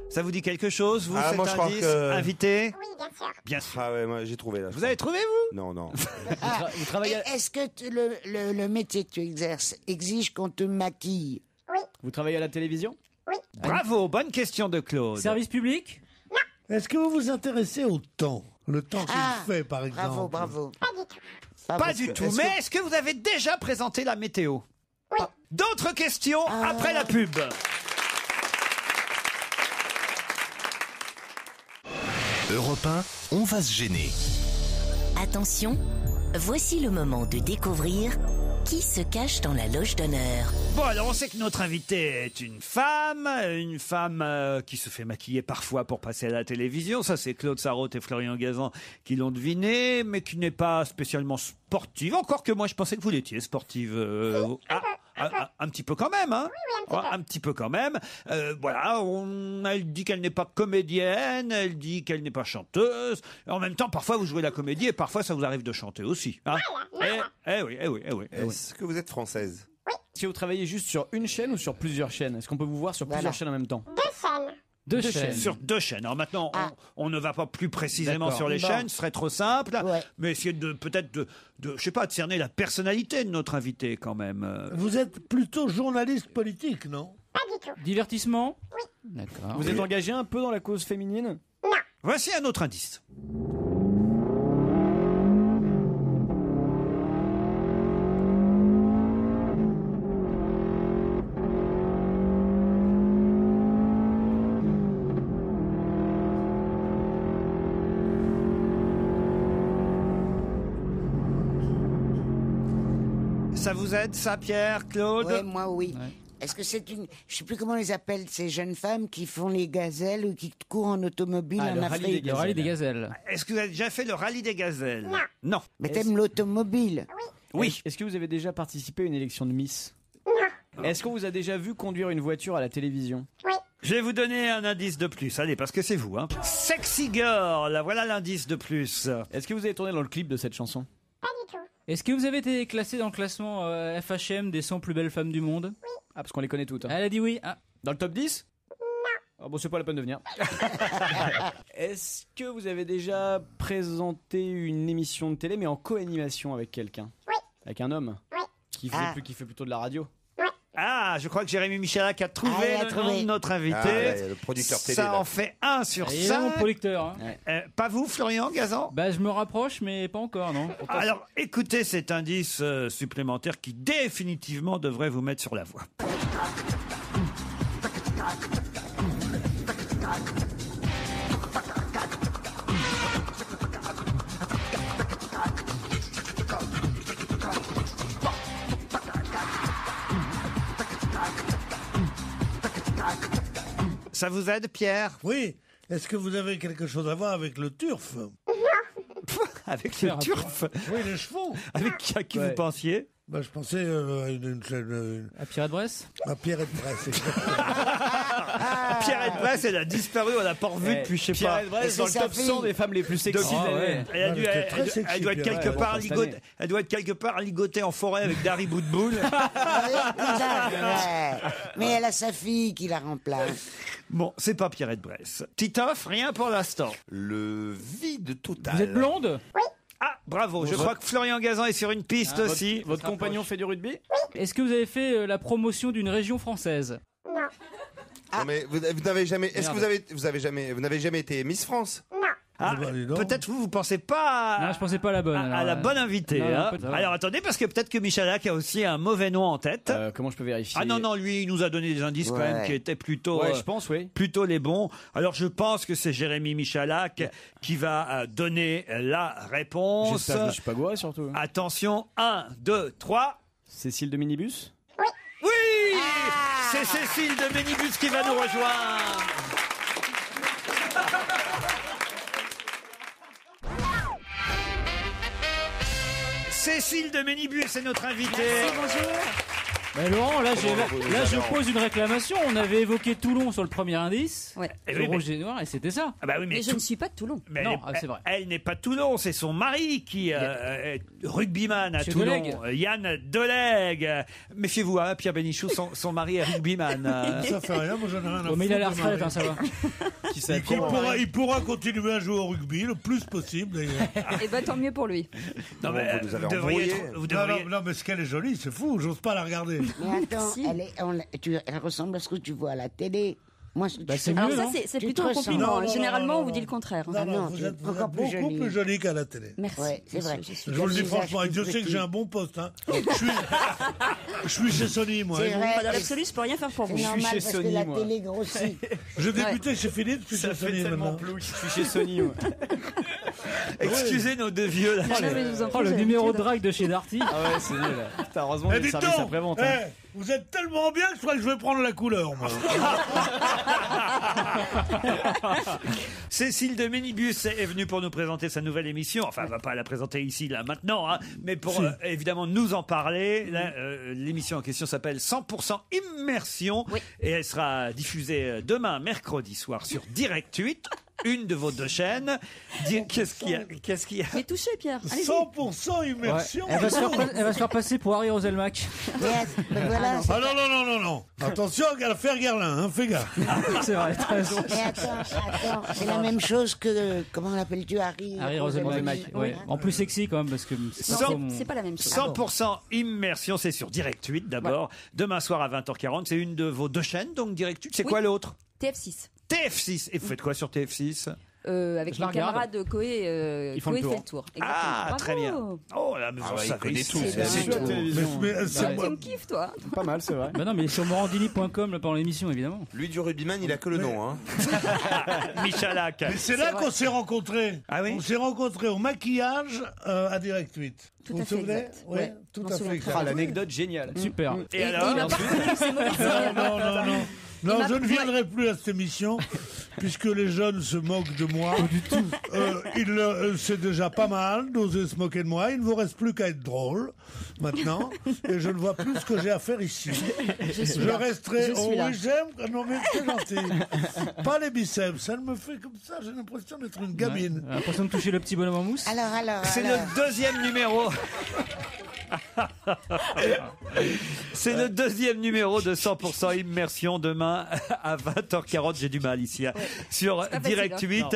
Ça vous dit quelque chose, vous, cet moi, je crois indice, que- invité? Oui, bien sûr. Bien sûr. Ah ouais, moi j'ai trouvé là. Vous avez trouvé, vous? Non, non. Vous travaillez, Est-ce que le métier que tu exerces exige qu'on te maquille? vous travaillez à la télévision? Bravo, bonne question de Claude. Service public? Est-ce que vous vous intéressez au temps? Le temps qu'il fait, par exemple? Bravo. Pas du tout. Pas du tout. Mais est-ce que vous avez déjà présenté la météo? Oui. D'autres questions après la pub. Europe 1, on va se gêner. Attention, voici le moment de découvrir qui se cache dans la loge d'honneur. Bon, alors on sait que notre invitée est une femme qui se fait maquiller parfois pour passer à la télévision. Ça, c'est Claude Sarraute et Florian Gazan qui l'ont deviné, mais qui n'est pas spécialement sportive. Encore que moi, je pensais que vous l'étiez sportive. Un petit peu quand même, hein. Un petit peu quand même. Voilà, elle dit qu'elle n'est pas comédienne, elle dit qu'elle n'est pas chanteuse. En même temps, parfois vous jouez la comédie et parfois ça vous arrive de chanter aussi. Hein. Oui. Est-ce que vous êtes française? Si vous travaillez juste sur une chaîne ou sur plusieurs chaînes? Est-ce qu'on peut vous voir sur plusieurs chaînes en même temps? 2 chaînes. Deux chaînes. Sur 2 chaînes. Alors maintenant, on ne va pas plus précisément D'accord. sur les Bon. chaînes, ce serait trop simple. Mais essayer peut-être de, je sais pas, de cerner la personnalité de notre invité quand même. Vous êtes plutôt journaliste politique, non? Pas du tout. Divertissement? Oui. D'accord. Vous êtes engagé un peu dans la cause féminine? Voici un autre indice. Ça vous aide, ça, Pierre, Claude? Ouais, moi, oui. Est-ce que c'est une... Je sais plus comment on les appelle, ces jeunes femmes qui font les gazelles ou qui courent en automobile en Afrique. Le rallye des gazelles. Est-ce que vous avez déjà fait le rallye des gazelles? Non. Mais t'aimes l'automobile? Oui. Est-ce que vous avez déjà participé à une élection de Miss? Non. Est-ce qu'on vous a déjà vu conduire une voiture à la télévision? Oui. Je vais vous donner un indice de plus. Allez, parce que c'est vous. Hein. Sexy Girl, voilà l'indice de plus. Est-ce que vous avez tourné dans le clip de cette chanson? Pas du tout. Est-ce que vous avez été classé dans le classement FHM des 100 plus belles femmes du monde? Oui. Ah, parce qu'on les connaît toutes. Hein. Elle a dit oui. Ah. Dans le top 10? Non. Ah bon, c'est pas la peine de venir. Est-ce que vous avez déjà présenté une émission de télé, mais en co-animation avec quelqu'un? Oui. Avec un homme? Oui. Qui fait plutôt de la radio? Ah, je crois que Jérémy Michalak a trouvé le nom de notre invité. Le producteur télé. Ça en fait 1 sur 5. Il est mon producteur. Hein. Pas vous, Florian Gazan? Bah, je me rapproche, mais pas encore, non. Alors, écoutez cet indice supplémentaire qui définitivement devrait vous mettre sur la voie. Ça vous aide, Pierre? Oui. Est-ce que vous avez quelque chose à voir avec le turf? Avec le turf? Oui, les chevaux. Avec qui vous pensiez? Bah, je pensais à à Pierrette Bresse. À Pierrette Bresse, Pierrette Bresse, elle a disparu, on l'a pas revue depuis, je sais pas. Pierrette Bresse dans le top 100 des femmes les plus sexy de l'année. Elle doit être quelque part ligotée. Elle doit être quelque part ligotée en forêt avec Dari Boudboul. Mais elle a sa fille qui la remplace. Bon, c'est pas Pierrette Bresse. Titoff, rien pour l'instant. Le vide total. Vous êtes blonde? Oui. Ah, bravo. Je crois que Florian Gazan est sur une piste aussi. Votre compagnon fait du rugby? Oui. Est-ce que vous avez fait la promotion d'une région française? Non. Non, mais vous n'avez jamais. Est-ce que vous n'avez jamais été Miss France? Non. Ah, peut-être vous pensez pas Non, je pensais pas à la bonne. à la bonne invitée. Non, hein. peut-être. Alors attendez, parce que peut-être que Michalak a aussi un mauvais nom en tête. Comment je peux vérifier? Ah non, lui, il nous a donné des indices quand même qui étaient plutôt, je pense, plutôt les bons. Alors je pense que c'est Jérémy Michalak qui va donner la réponse. J'espère que je ne suis pas gouré surtout. Attention, 1, 2, 3. Cécile de Minibus? Oui, c'est Cécile de Minibus qui va nous rejoindre. Cécile de Ménibus est notre invitée. Merci, bonjour. Mais Laurent, là, je pose une réclamation. On avait évoqué Toulon sur le premier indice. Ouais. Le rouge et noir, et c'était ça. Ah bah oui, Mais je ne suis pas de Toulon. Mais non, c'est vrai. Elle n'est pas de Toulon, c'est son mari qui est rugbyman à Monsieur Toulon, Delegue. Yann Delegue. Méfiez-vous, hein, Pierre Bénichou, son mari est rugbyman. Ça fait rien, moi j'en ai rien à foutre. Mais il a la de retraite, Marie. ça va. Il pourra continuer à jouer au rugby le plus possible d'ailleurs. Et bah tant mieux pour lui. Non, mais vous nous avez devriez embrouillé. vous devriez- Non, mais ce qu'elle est jolie, c'est fou, j'ose pas la regarder. Mais attends, Si. elle ressemble à ce que tu vois à la télé. Moi, c'est Alors mieux, ça non c'est Tu plutôt te un ressembles. compliment. Non, non, Généralement non, on vous non. dit le contraire. Non, non, vous tu êtes es encore plus beaucoup jolie. plus jolie qu'à la télé. Merci. Ouais, c'est vrai. Je vous le dis franchement, et Dieu sait que j'ai un bon poste. Hein. Je suis chez Sony, moi. C'est Et vous vrai. Dans l'absolu, je peux rien faire pour vous. C'est normal chez parce Sony, que la moi. télé grossit. Je débutais chez Philippe, je suis chez Sony maintenant. Je suis chez Sony. moi. Excusez nos deux vieux là. Non, mais je vous en prie, Oh, le j'ai numéro de l'habitude. drague de chez Darty. Ah ouais, c'est nul. Putain, heureusement Eh, qu'il y a le dites service donc, après-vente. hein. vous êtes tellement bien que je crois que je vais prendre la couleur, moi. Cécile de Ménibus est venue pour nous présenter sa nouvelle émission. Enfin, elle va pas la présenter ici, là, maintenant, hein, mais pour évidemment nous en parler. Là, l'émission en question s'appelle 100% Immersion et elle sera diffusée demain, mercredi soir, sur Direct 8. Une de vos deux chaînes. Qu'est-ce qu'il y a Mais touchez Pierre. Allez-y. 100% immersion. Elle va se faire passer pour Harry Roselmack. Voilà, Ah non. Attention à l'affaire Guerlain, hein, fais gaffe. C'est vrai, t'as raison. mais attends, c'est la même chose que, comment l'appelles-tu, Harry Harry Roselmack. Ouais. En plus sexy quand même, parce que c'est pas trop mon- C'est pas la même chose. 100% Immersion, c'est sur Direct 8 d'abord. Demain soir à 20h40, c'est une de vos deux chaînes, donc Direct 8. C'est quoi l'autre? TF6. TF6. Et vous faites quoi sur TF6? Je avec la les regarde. camarades de Coé. Ils font le Coé tour. fait le tour. Ah, Exactement. très bien. Bravo. Oh là, mais Ah vous ouais, il savez, connaît tout. c'est- C'est c'est- Tu me kiffes, toi. Pas mal, c'est vrai. Bah non, mais sur morandini.com là, pendant l'émission, évidemment. Lui du rugbyman, il a que le nom. Hein. Michalak. Mais c'est là qu'on s'est rencontrés. Ah oui On s'est rencontrés au maquillage à Direct 8. Tout Vous à vous fait souvenez exact. Oui, Ouais, tout je m'en à souviens fait très exact. Ah, l'anecdote géniale. Super. Et Et alors il m'a pas reconnu, c'est mauvais souvenirs. Non. Il Non, m'a- je ne viendrai plus à cette émission, puisque les jeunes se moquent de moi. Du tout. C'est déjà pas mal d'oser se moquer de moi. Il ne vous reste plus qu'à être drôle, maintenant. Et je ne vois plus ce que j'ai à faire ici. Je là. resterai... Je Oh suis là. oui, j'aime... Non, mais c'est gentil. Pas les biceps. Ça me fait comme ça. J'ai l'impression d'être une gamine. Ouais, l'impression de toucher le petit bonhomme en mousse. Alors. C'est le deuxième numéro. C'est le deuxième numéro de 100% immersion demain à 20h40. J'ai du mal ici sur pas Direct facile, 8. Non.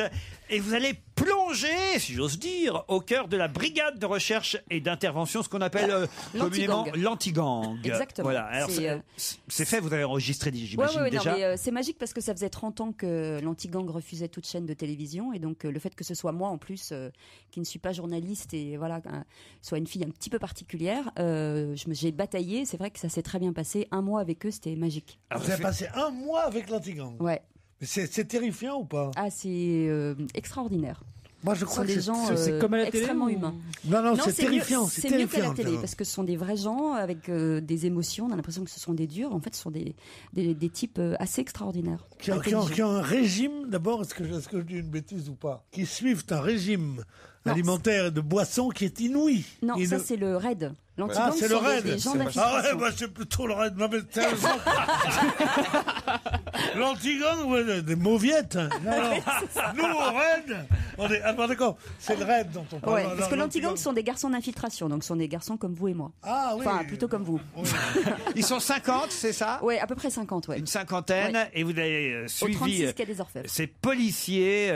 Et vous allez plonger, si j'ose dire, au cœur de la brigade de recherche et d'intervention, ce qu'on appelle communément l'anti-gang. Exactement. Voilà. Alors, C'est, c'est fait, vous avez enregistré, j'imagine, Ouais, déjà. non, mais c'est magique parce que ça faisait 30 ans que l'anti-gang refusait toute chaîne de télévision et donc le fait que ce soit moi en plus qui ne suis pas journaliste et voilà soit une fille un petit peu particulière, j'ai bataillé. C'est vrai que ça s'est très bien passé. Un mois avec eux, c'était magique. Alors, vous avez passé un mois avec l'anti-gang. Ouais. Mais c'est terrifiant ou pas? Ah, c'est extraordinaire. Moi, je Ce crois sont que des gens extrêmement humains. Non, c'est terrifiant. C'est mieux qu'à la terrifiant, télé ça. parce que ce sont des vrais gens avec des émotions. On a l'impression que ce sont des durs. En fait, ce sont des types assez extraordinaires. Qui ont un régime, d'abord, est-ce que je dis une bêtise ou pas? Qui suivent un régime alimentaire et de boissons qui est inouï. Non, ça c'est le RAID. Ah, c'est le RAID. Des gens Ah ouais, d'infiltration. bah, c'est plutôt le RAID. Non, mais sérieusement. L'anti-gang, ouais, des mauviettes. Non. Nous, au RAID, on est... Ah, bon, d'accord, c'est le RAID dont on parle. Ouais, parce que l'anti-gang sont des garçons d'infiltration, donc ce sont des garçons comme vous et moi. Ah oui. Enfin, plutôt comme vous. Ils sont 50, c'est ça? Ouais, à peu près 50, ouais. Une cinquantaine, Ouais. et vous avez Au suivi 36 quai des Orfèvres. ces policiers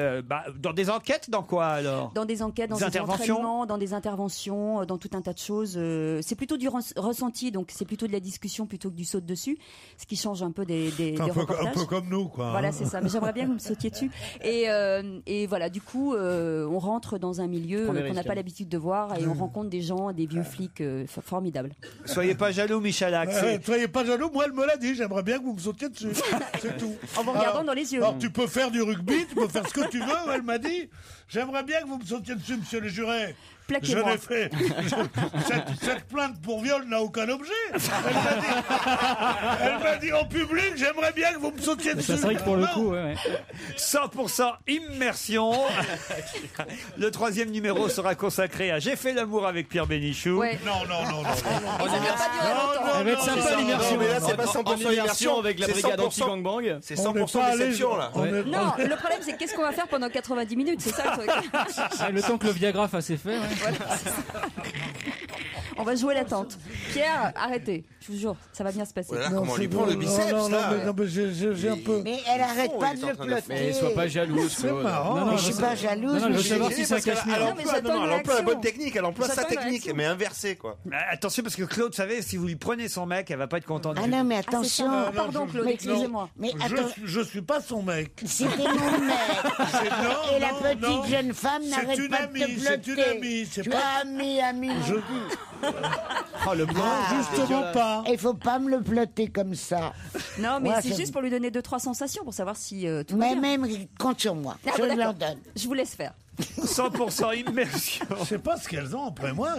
dans des enquêtes, dans quoi alors? Dans des enquêtes, dans Des des interventions entraînements, dans des interventions, dans tout un tas de choses. C'est plutôt du ressenti, donc c'est plutôt de la discussion plutôt que du saut dessus, ce qui change un peu des reportages. Un peu comme nous, quoi. Voilà, c'est ça. Mais j'aimerais bien que vous me sautiez dessus. Et voilà, du coup, on rentre dans un milieu Prends des qu'on n'a risques, pas hein. l'habitude de voir et on rencontre des gens, des vieux flics formidables. Soyez pas jaloux, Michalak. Soyez pas jaloux, moi elle me l'a dit, j'aimerais bien que vous me sautiez dessus. C'est tout. En vous regardant dans les yeux. Alors tu peux faire du rugby, tu peux faire ce que tu veux, elle m'a dit, j'aimerais bien que vous me sautiez dessus, monsieur le juré. Je Plaquez-moi. l'ai fait. Cette plainte pour viol n'a aucun objet. Elle m'a dit en public, j'aimerais bien que vous me sautiez dessus. Ça serait que pour le coup, ouais. 100% immersion. Le troisième numéro sera consacré à J'ai fait l'amour avec Pierre Bénichou. Ouais. Non. Et ça n'a pas duré longtemps. Elle va être sympa l'immersion. mais là, c'est pas 100% immersion avec la c'est brigade 100%. anti-gang bang. C'est On n'est 100% pas allé- déception, là. on est- Non, le problème c'est qu'est-ce qu'on va faire pendant 90 minutes, c'est ça le truc. Ah, le temps que le Viagra fasse effet. Ouais. Voilà, c'est ça. On va jouer l'attente. Pierre, arrêtez. Je vous jure, ça va bien se passer. Voilà Non, comment on lui c'est prend bon. le biceps, non, là. mais j'ai un peu... Mais elle arrête fond, pas il est de en le train de le plotter. Mais sois pas jalouse. C'est Claude. marrant. Non, Mais non, je suis pas jalouse. Non, elle mais veut je- savoir si ça Parce qu'elle cache elle mieux. Non, mais emploie, j'attends une elle emploie la bonne réaction. technique, elle emploie sa J'attends une technique, réaction. mais inversée, quoi. Attention, parce que Claude, vous savez, si vous lui prenez son mec, elle va pas être contente. Ah non, mais attention. Ah, pardon, Claude, excusez-moi. Mais attends, Je suis pas son mec. c'était mon mec. Non, Et la non, petite non. jeune femme C'est n'arrête une pas amie, de te c'est plotter. une amie, c'est Tu pas- as ami. Je... Oh, le blanc. Justement pas. Il faut pas me le plotter comme ça. Non, mais Ouais, c'est ça- juste pour lui donner 2-3 sensations pour savoir si tout va Mais bien. même, compte sur moi. Ah, Je d'accord. leur donne. Je vous laisse faire. 100% immersion. Je sais pas ce qu'elles ont après moi.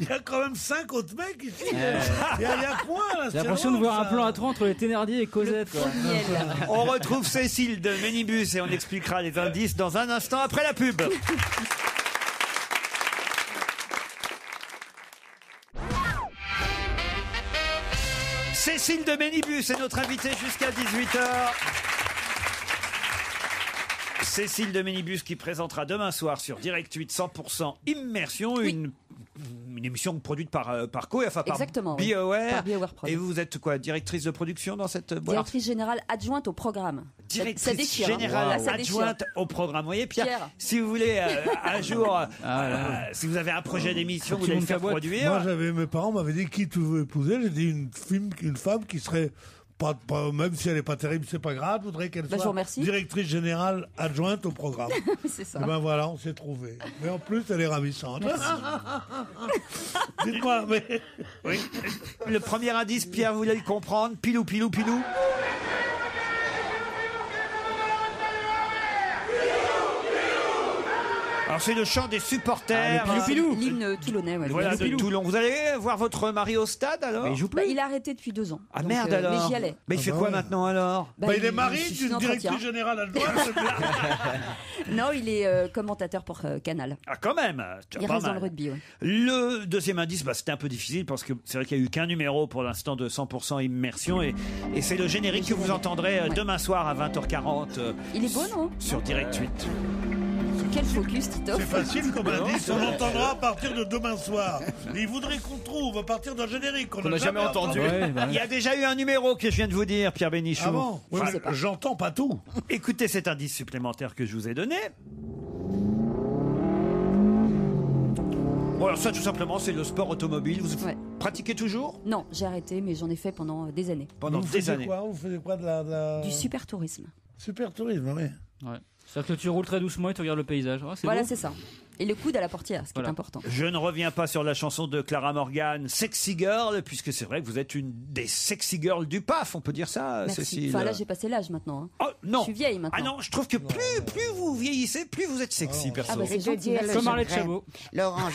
Il y a quand même 5 autres mecs ici. Il y a quoi là? J'ai l'impression de voir un plan à 3 entre les Thénardier et Cosette. Quoi. On retrouve Cécile de Ménibus et on expliquera les indices dans un instant après la pub. Cécile de Ménibus est notre invitée jusqu'à 18h. Cécile de Ménibus qui présentera demain soir sur Direct 8 100% Immersion, une émission produite par Co, enfin par Exactement, oui. BioWare. Par BioWare Prod. Et vous êtes quoi, directrice de production dans cette boîte? Directrice générale adjointe au programme. Directrice Ça déchire, hein. générale Là, ça déchire. adjointe au programme. Vous voyez, Pierre, Pierre. si vous voulez un jour, si vous avez un projet d'émission, vous allez le faire produire. Moi, mes parents m'avaient dit qui tu veux épouser. J'ai dit une femme qui serait Même si elle n'est pas terrible, c'est pas grave. Je voudrais qu'elle je vous soit remercie. directrice générale adjointe au programme. C'est ça. Et ben voilà, on s'est trouvé. Mais en plus, elle est ravissante. Dites-moi, mais... Oui. Le premier indice, Pierre, vous voulez le comprendre? Pilou, pilou, pilou. Alors c'est le chant des supporters. L'hymne toulonnais. Ouais, Voilà, de Toulon. Vous allez voir votre mari au stade alors? Il a arrêté depuis 2 ans. Ah Donc, merde alors. Mais j'y allais. Mais il fait quoi maintenant alors? Il est marié d'une directrice générale adjointe. Non, il est commentateur pour Canal. Ah quand même. Il pas reste dans mal. le rugby. Ouais. Le deuxième indice, c'était un peu difficile parce que c'est vrai qu'il n'y a eu qu'un numéro pour l'instant de 100% immersion et c'est le générique que vous entendrez demain soir à 20h40 Il est beau, non? sur Direct 8. Quel focus, Tito. C'est facile comme indice, on l'entendra à partir de demain soir. Et il voudrait qu'on trouve à partir d'un générique qu'on n'a jamais entendu. Il y a déjà eu un numéro que je viens de vous dire, Pierre Bénichou. Ah bon? Oui, mais j'entends pas tout. Écoutez cet indice supplémentaire que je vous ai donné. Bon alors ça tout simplement c'est le sport automobile. Vous pratiquez toujours? Non, j'ai arrêté, mais j'en ai fait pendant des années. Pendant des années. Vous faisiez quoi de la... Du super tourisme. Super tourisme, oui. Ouais. C'est-à-dire que tu roules très doucement et tu regardes le paysage. Ah, Voilà, beau. c'est ça. Et le coude à la portière, ce qui est important. Je ne reviens pas sur la chanson de Clara Morgan, Sexy Girl, puisque c'est vrai que vous êtes une des sexy girls du PAF, on peut dire ça, Merci. Cécile. Enfin là, j'ai passé l'âge maintenant. Hein. Oh non. Je suis vieille maintenant. Ah non, je trouve que plus vous vieillissez, plus vous êtes sexy, perso. Ah bah c'est gentil. Comme Arlette Chabot. Laurent,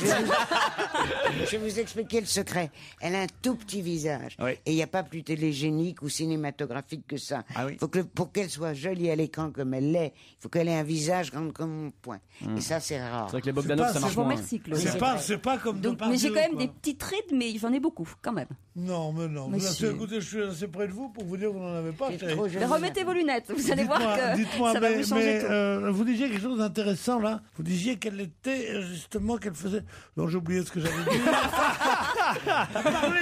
je vais vous expliquer le secret. Elle a un tout petit visage. Oui. Et il n'y a pas plus télégénique ou cinématographique que ça. Ah oui. Faut que, pour qu'elle soit jolie à l'écran comme elle l'est, il faut qu'elle ait un visage grand comme mon poing. Et ça, c'est rare. C'est vrai que les Bogdanov, ça marche moins. Merci, Claude. C'est pas comme Donc, mais j'ai quand même des petites rides, mais j'en ai beaucoup, quand même. Non, mais non. Monsieur. Écoutez, je suis assez près de vous pour vous dire que vous n'en avez pas. chérie. Mais remettez vos lunettes, vous allez voir que Dites-moi, ça va vous changer tout. vous disiez quelque chose d'intéressant là. Vous disiez qu'elle était justement qu'elle faisait. Non, j'ai oublié ce que j'avais dit.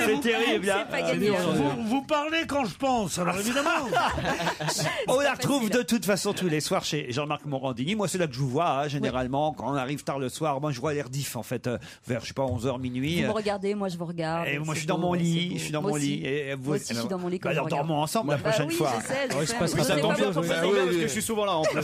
C'est terrible, hein. C'est pas gagné. Vous parlez quand je pense, alors évidemment. On la retrouve de toute façon tous les soirs chez Jean-Marc Morandini. Moi, c'est là que je vous vois, hein, généralement. Quand on arrive tard le soir, moi, je vois l'air diff, en fait, vers, je sais pas, 11h, minuit. Vous me regardez, moi je vous regarde. Et moi, je suis beau, dans mon ouais, lit. c'est beau. Je suis dans Moi mon aussi. lit. Et vous, Moi aussi, je suis dans mon lit quand alors, je regarde. dormons ensemble la prochaine oui, fois. je sais, il se passera ça tant tombe mieux, bien, parce parce que je suis souvent là en plus.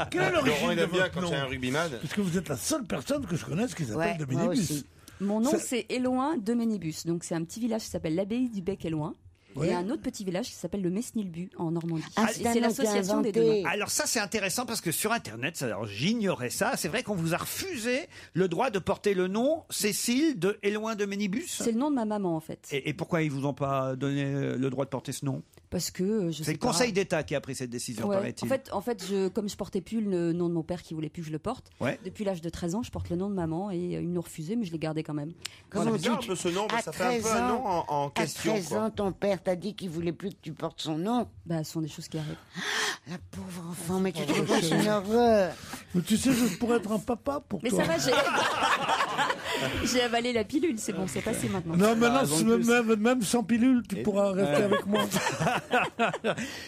Quelle est l'origine Laurent, il de aime bien votre quand nom il y a un rugbyman. Parce que vous êtes la seule personne que je connaisse qui s'appelle Ouais, de moi Ménibus. aussi. Mon nom Ça- c'est Éloin de Ménibus. Donc c'est un petit village qui s'appelle l'abbaye du Bec-Éloin. Oui. Et un autre petit village qui s'appelle le Mesnilbu en Normandie. Ah, Et c'est un c'est nom l'association qui est des deux inventé. noms. Alors ça c'est intéressant parce que sur internet, alors j'ignorais ça, c'est vrai qu'on vous a refusé le droit de porter le nom Cécile de Éloin de Ménibus. C'est le nom de ma maman en fait. Et pourquoi ils vous ont pas donné le droit de porter ce nom? Parce que je C'est sais le pas. Conseil d'État qui a pris cette décision, Ouais. paraît-il. En fait, comme je portais plus le nom de mon père qui voulait plus que je le porte, Ouais. depuis l'âge de 13 ans, je porte le nom de maman et ils me l'ont refusé, mais je l'ai gardé quand même. Comment C'est bizarre tu- un peu ce nom, mais à ça fait un peu 13 un nom ans- en question. À 13 ans, ton père t'a dit qu'il voulait plus que tu portes son nom. Bah, ce sont des choses qui arrivent. La pauvre enfant, mais tu te rends compte, c'est une horreur. Mais tu sais, je pourrais être un papa pour Mais toi. ça va, j'ai avalé la pilule, c'est bon, c'est passé maintenant. Non, maintenant, Ah, même sans pilule, tu pourras rester avec moi.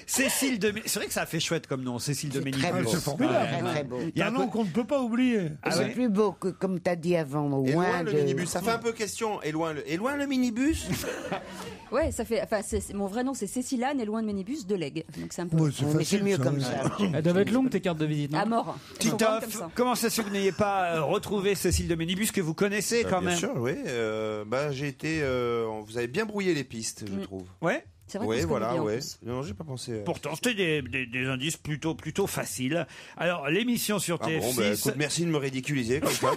Cécile de C'est vrai que ça a fait chouette comme nom, Cécile de Ménibus. Très beau. C'est formidable. Très, très beau. Il y a Un un nom peu- qu'on ne peut pas oublier. C'est plus beau que, comme t'as dit avant, au Et moins loin le de... minibus, ça fait un peu question. Et loin le minibus. Ouais, ça fait. Enfin, mon vrai nom c'est Cécilane et loin de Ménibus de Lègue. Donc c'est un peu. Ouais, c'est Mais c'est facile, mieux comme oui. ça. Elles doivent être longues tes cartes de visite, non? À mort. Elles sont grandes comme Titoff, ça. comment ça se fait que vous n'ayez pas retrouvé Cécile de Ménibus que vous connaissez quand Bien même? sûr, oui. J'ai été. Vous avez bien brouillé les pistes, je trouve. Ouais. C'est vrai Oui, qu'on se connaît voilà, bien, en ouais. plus. Non, j'ai pas pensé. Pourtant, c'était des indices plutôt faciles. Alors, l'émission sur Ah TF6. bon, bah, écoute, merci de me ridiculiser comme ça.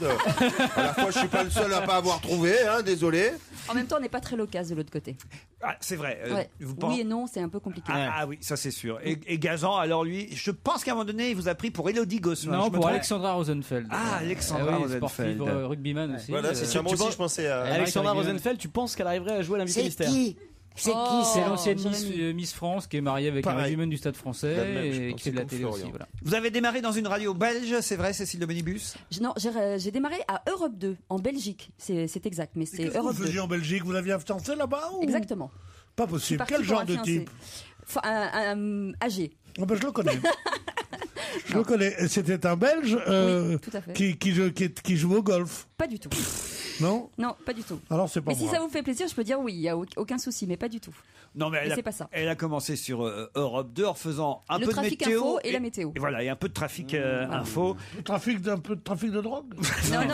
À la fois, je suis pas le seul à pas avoir trouvé, hein, désolé. En même temps, on n'est pas très loquace de l'autre côté. Ah, c'est vrai. Ouais. Vous Oui et non, c'est un peu compliqué. Ah oui, ça c'est sûr. Et Gazan, alors lui, je pense qu'à un moment donné, il vous a pris pour Élodie Gosselin. Non, je me pour trompe? Alexandra Rosenfeld. Ah, Alexandra Ah oui, Rosenfeld. sportive, rugbyman aussi. Voilà, c'est ça. Moi aussi, je pensais à. Alexandra Marie-Carmen. Rosenfeld, tu penses qu'elle arriverait à jouer à l'invité C'est mystère? qui C'est Oh, qui C'est ça l'ancienne Jérémy. Miss France qui est mariée avec un Pareil. rugbyman du Stade français La même, je et pense, qui fait de la comme télé Florian. aussi. Voilà. Vous avez démarré dans une radio belge, c'est vrai, Cécile de Ménibus? Non, j'ai démarré à Europe 2, en Belgique. C'est exact, mais c'est Qu'est-ce que vous Europe 2. faisiez en Belgique? Vous l'aviez fiancé là-bas ou... Exactement. Pas Je suis possible. partie Quel pour genre un de fiancé. type? Âgé. Ah ben, je le connais. Je le connais. C'était un Belge Oui, tout à fait. qui joue au golf. Pas du tout. Non. Non, pas du tout. Alors c'est pas Mais si moi. ça vous fait plaisir, je peux dire oui, il y a aucun souci, mais pas du tout. Non, mais Et c'est pas ça. elle a commencé sur Europe 2 en faisant un Le peu de trafic météo. info et la météo. Et voilà, et un peu de trafic info. Un peu de trafic de drogue.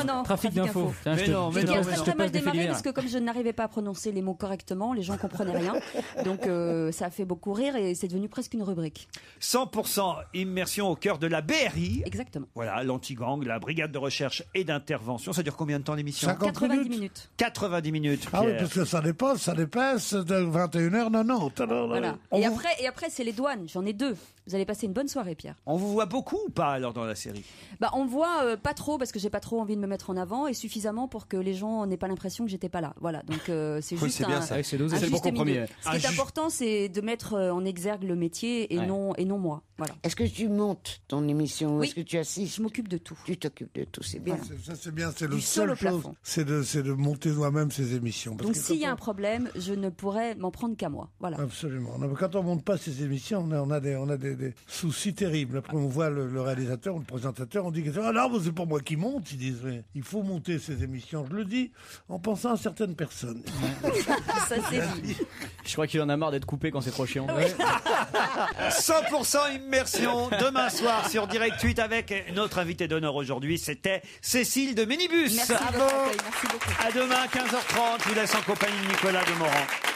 Non, Trafic d'infos. Tiens, Mais non, J'ai dit non, très non. très mal je te démarré fais parce que comme je n'arrivais pas à prononcer les mots correctement, les gens comprenaient rien. Donc ça a fait beaucoup rire et c'est devenu presque une rubrique. 100% immersion au cœur de la BRI. Exactement. Voilà, l'anti-gang, la brigade de recherche et d'intervention. Ça dure combien de temps l'émission 90 minutes. 90 minutes. Ah oui, Pierre. parce que ça dépasse de 21h90. Alors, Voilà. Et après, c'est les douanes. J'en ai 2. Vous allez passer une bonne soirée, Pierre. On vous voit beaucoup ou pas alors dans la série? Bah, on me voit pas trop parce que j'ai pas trop envie de me mettre en avant et suffisamment pour que les gens n'aient pas l'impression que j'étais pas là. Voilà. Donc c'est Oui, juste c'est bien un, ça. Ouais, c'est dosé. un C'est le juste bon compromis, milieu. ouais. Ce qui est important, c'est de mettre en exergue le métier et Ouais. non moi. Voilà. Est-ce que tu montes ton émission ou Oui. est-ce que tu assistes? Je m'occupe de tout. Tu t'occupes de tout, c'est bien. Ça c'est bien, c'est Du le sol seul au chose, plafond. c'est de monter moi-même ces émissions. Parce Donc que s'il y a quand un problème, je ne pourrais m'en prendre qu'à moi. Voilà. Absolument. Non, mais quand on monte pas ces émissions, on a des soucis terribles. Après, on voit le réalisateur ou le présentateur, on dit que ah non, mais c'est pas moi qui monte. Ils disent mais il faut monter ces émissions. Je le dis en pensant à certaines personnes. Ça c'est dit. Je crois qu'il en a marre d'être coupé quand c'est trop chiant. 100% immersion demain soir sur Direct 8 avec notre invité d'honneur aujourd'hui, c'était Cécile de Minibus. Merci de votre accueil. Merci beaucoup. À demain 15h30, je vous laisse en compagnie de Nicolas Demorand.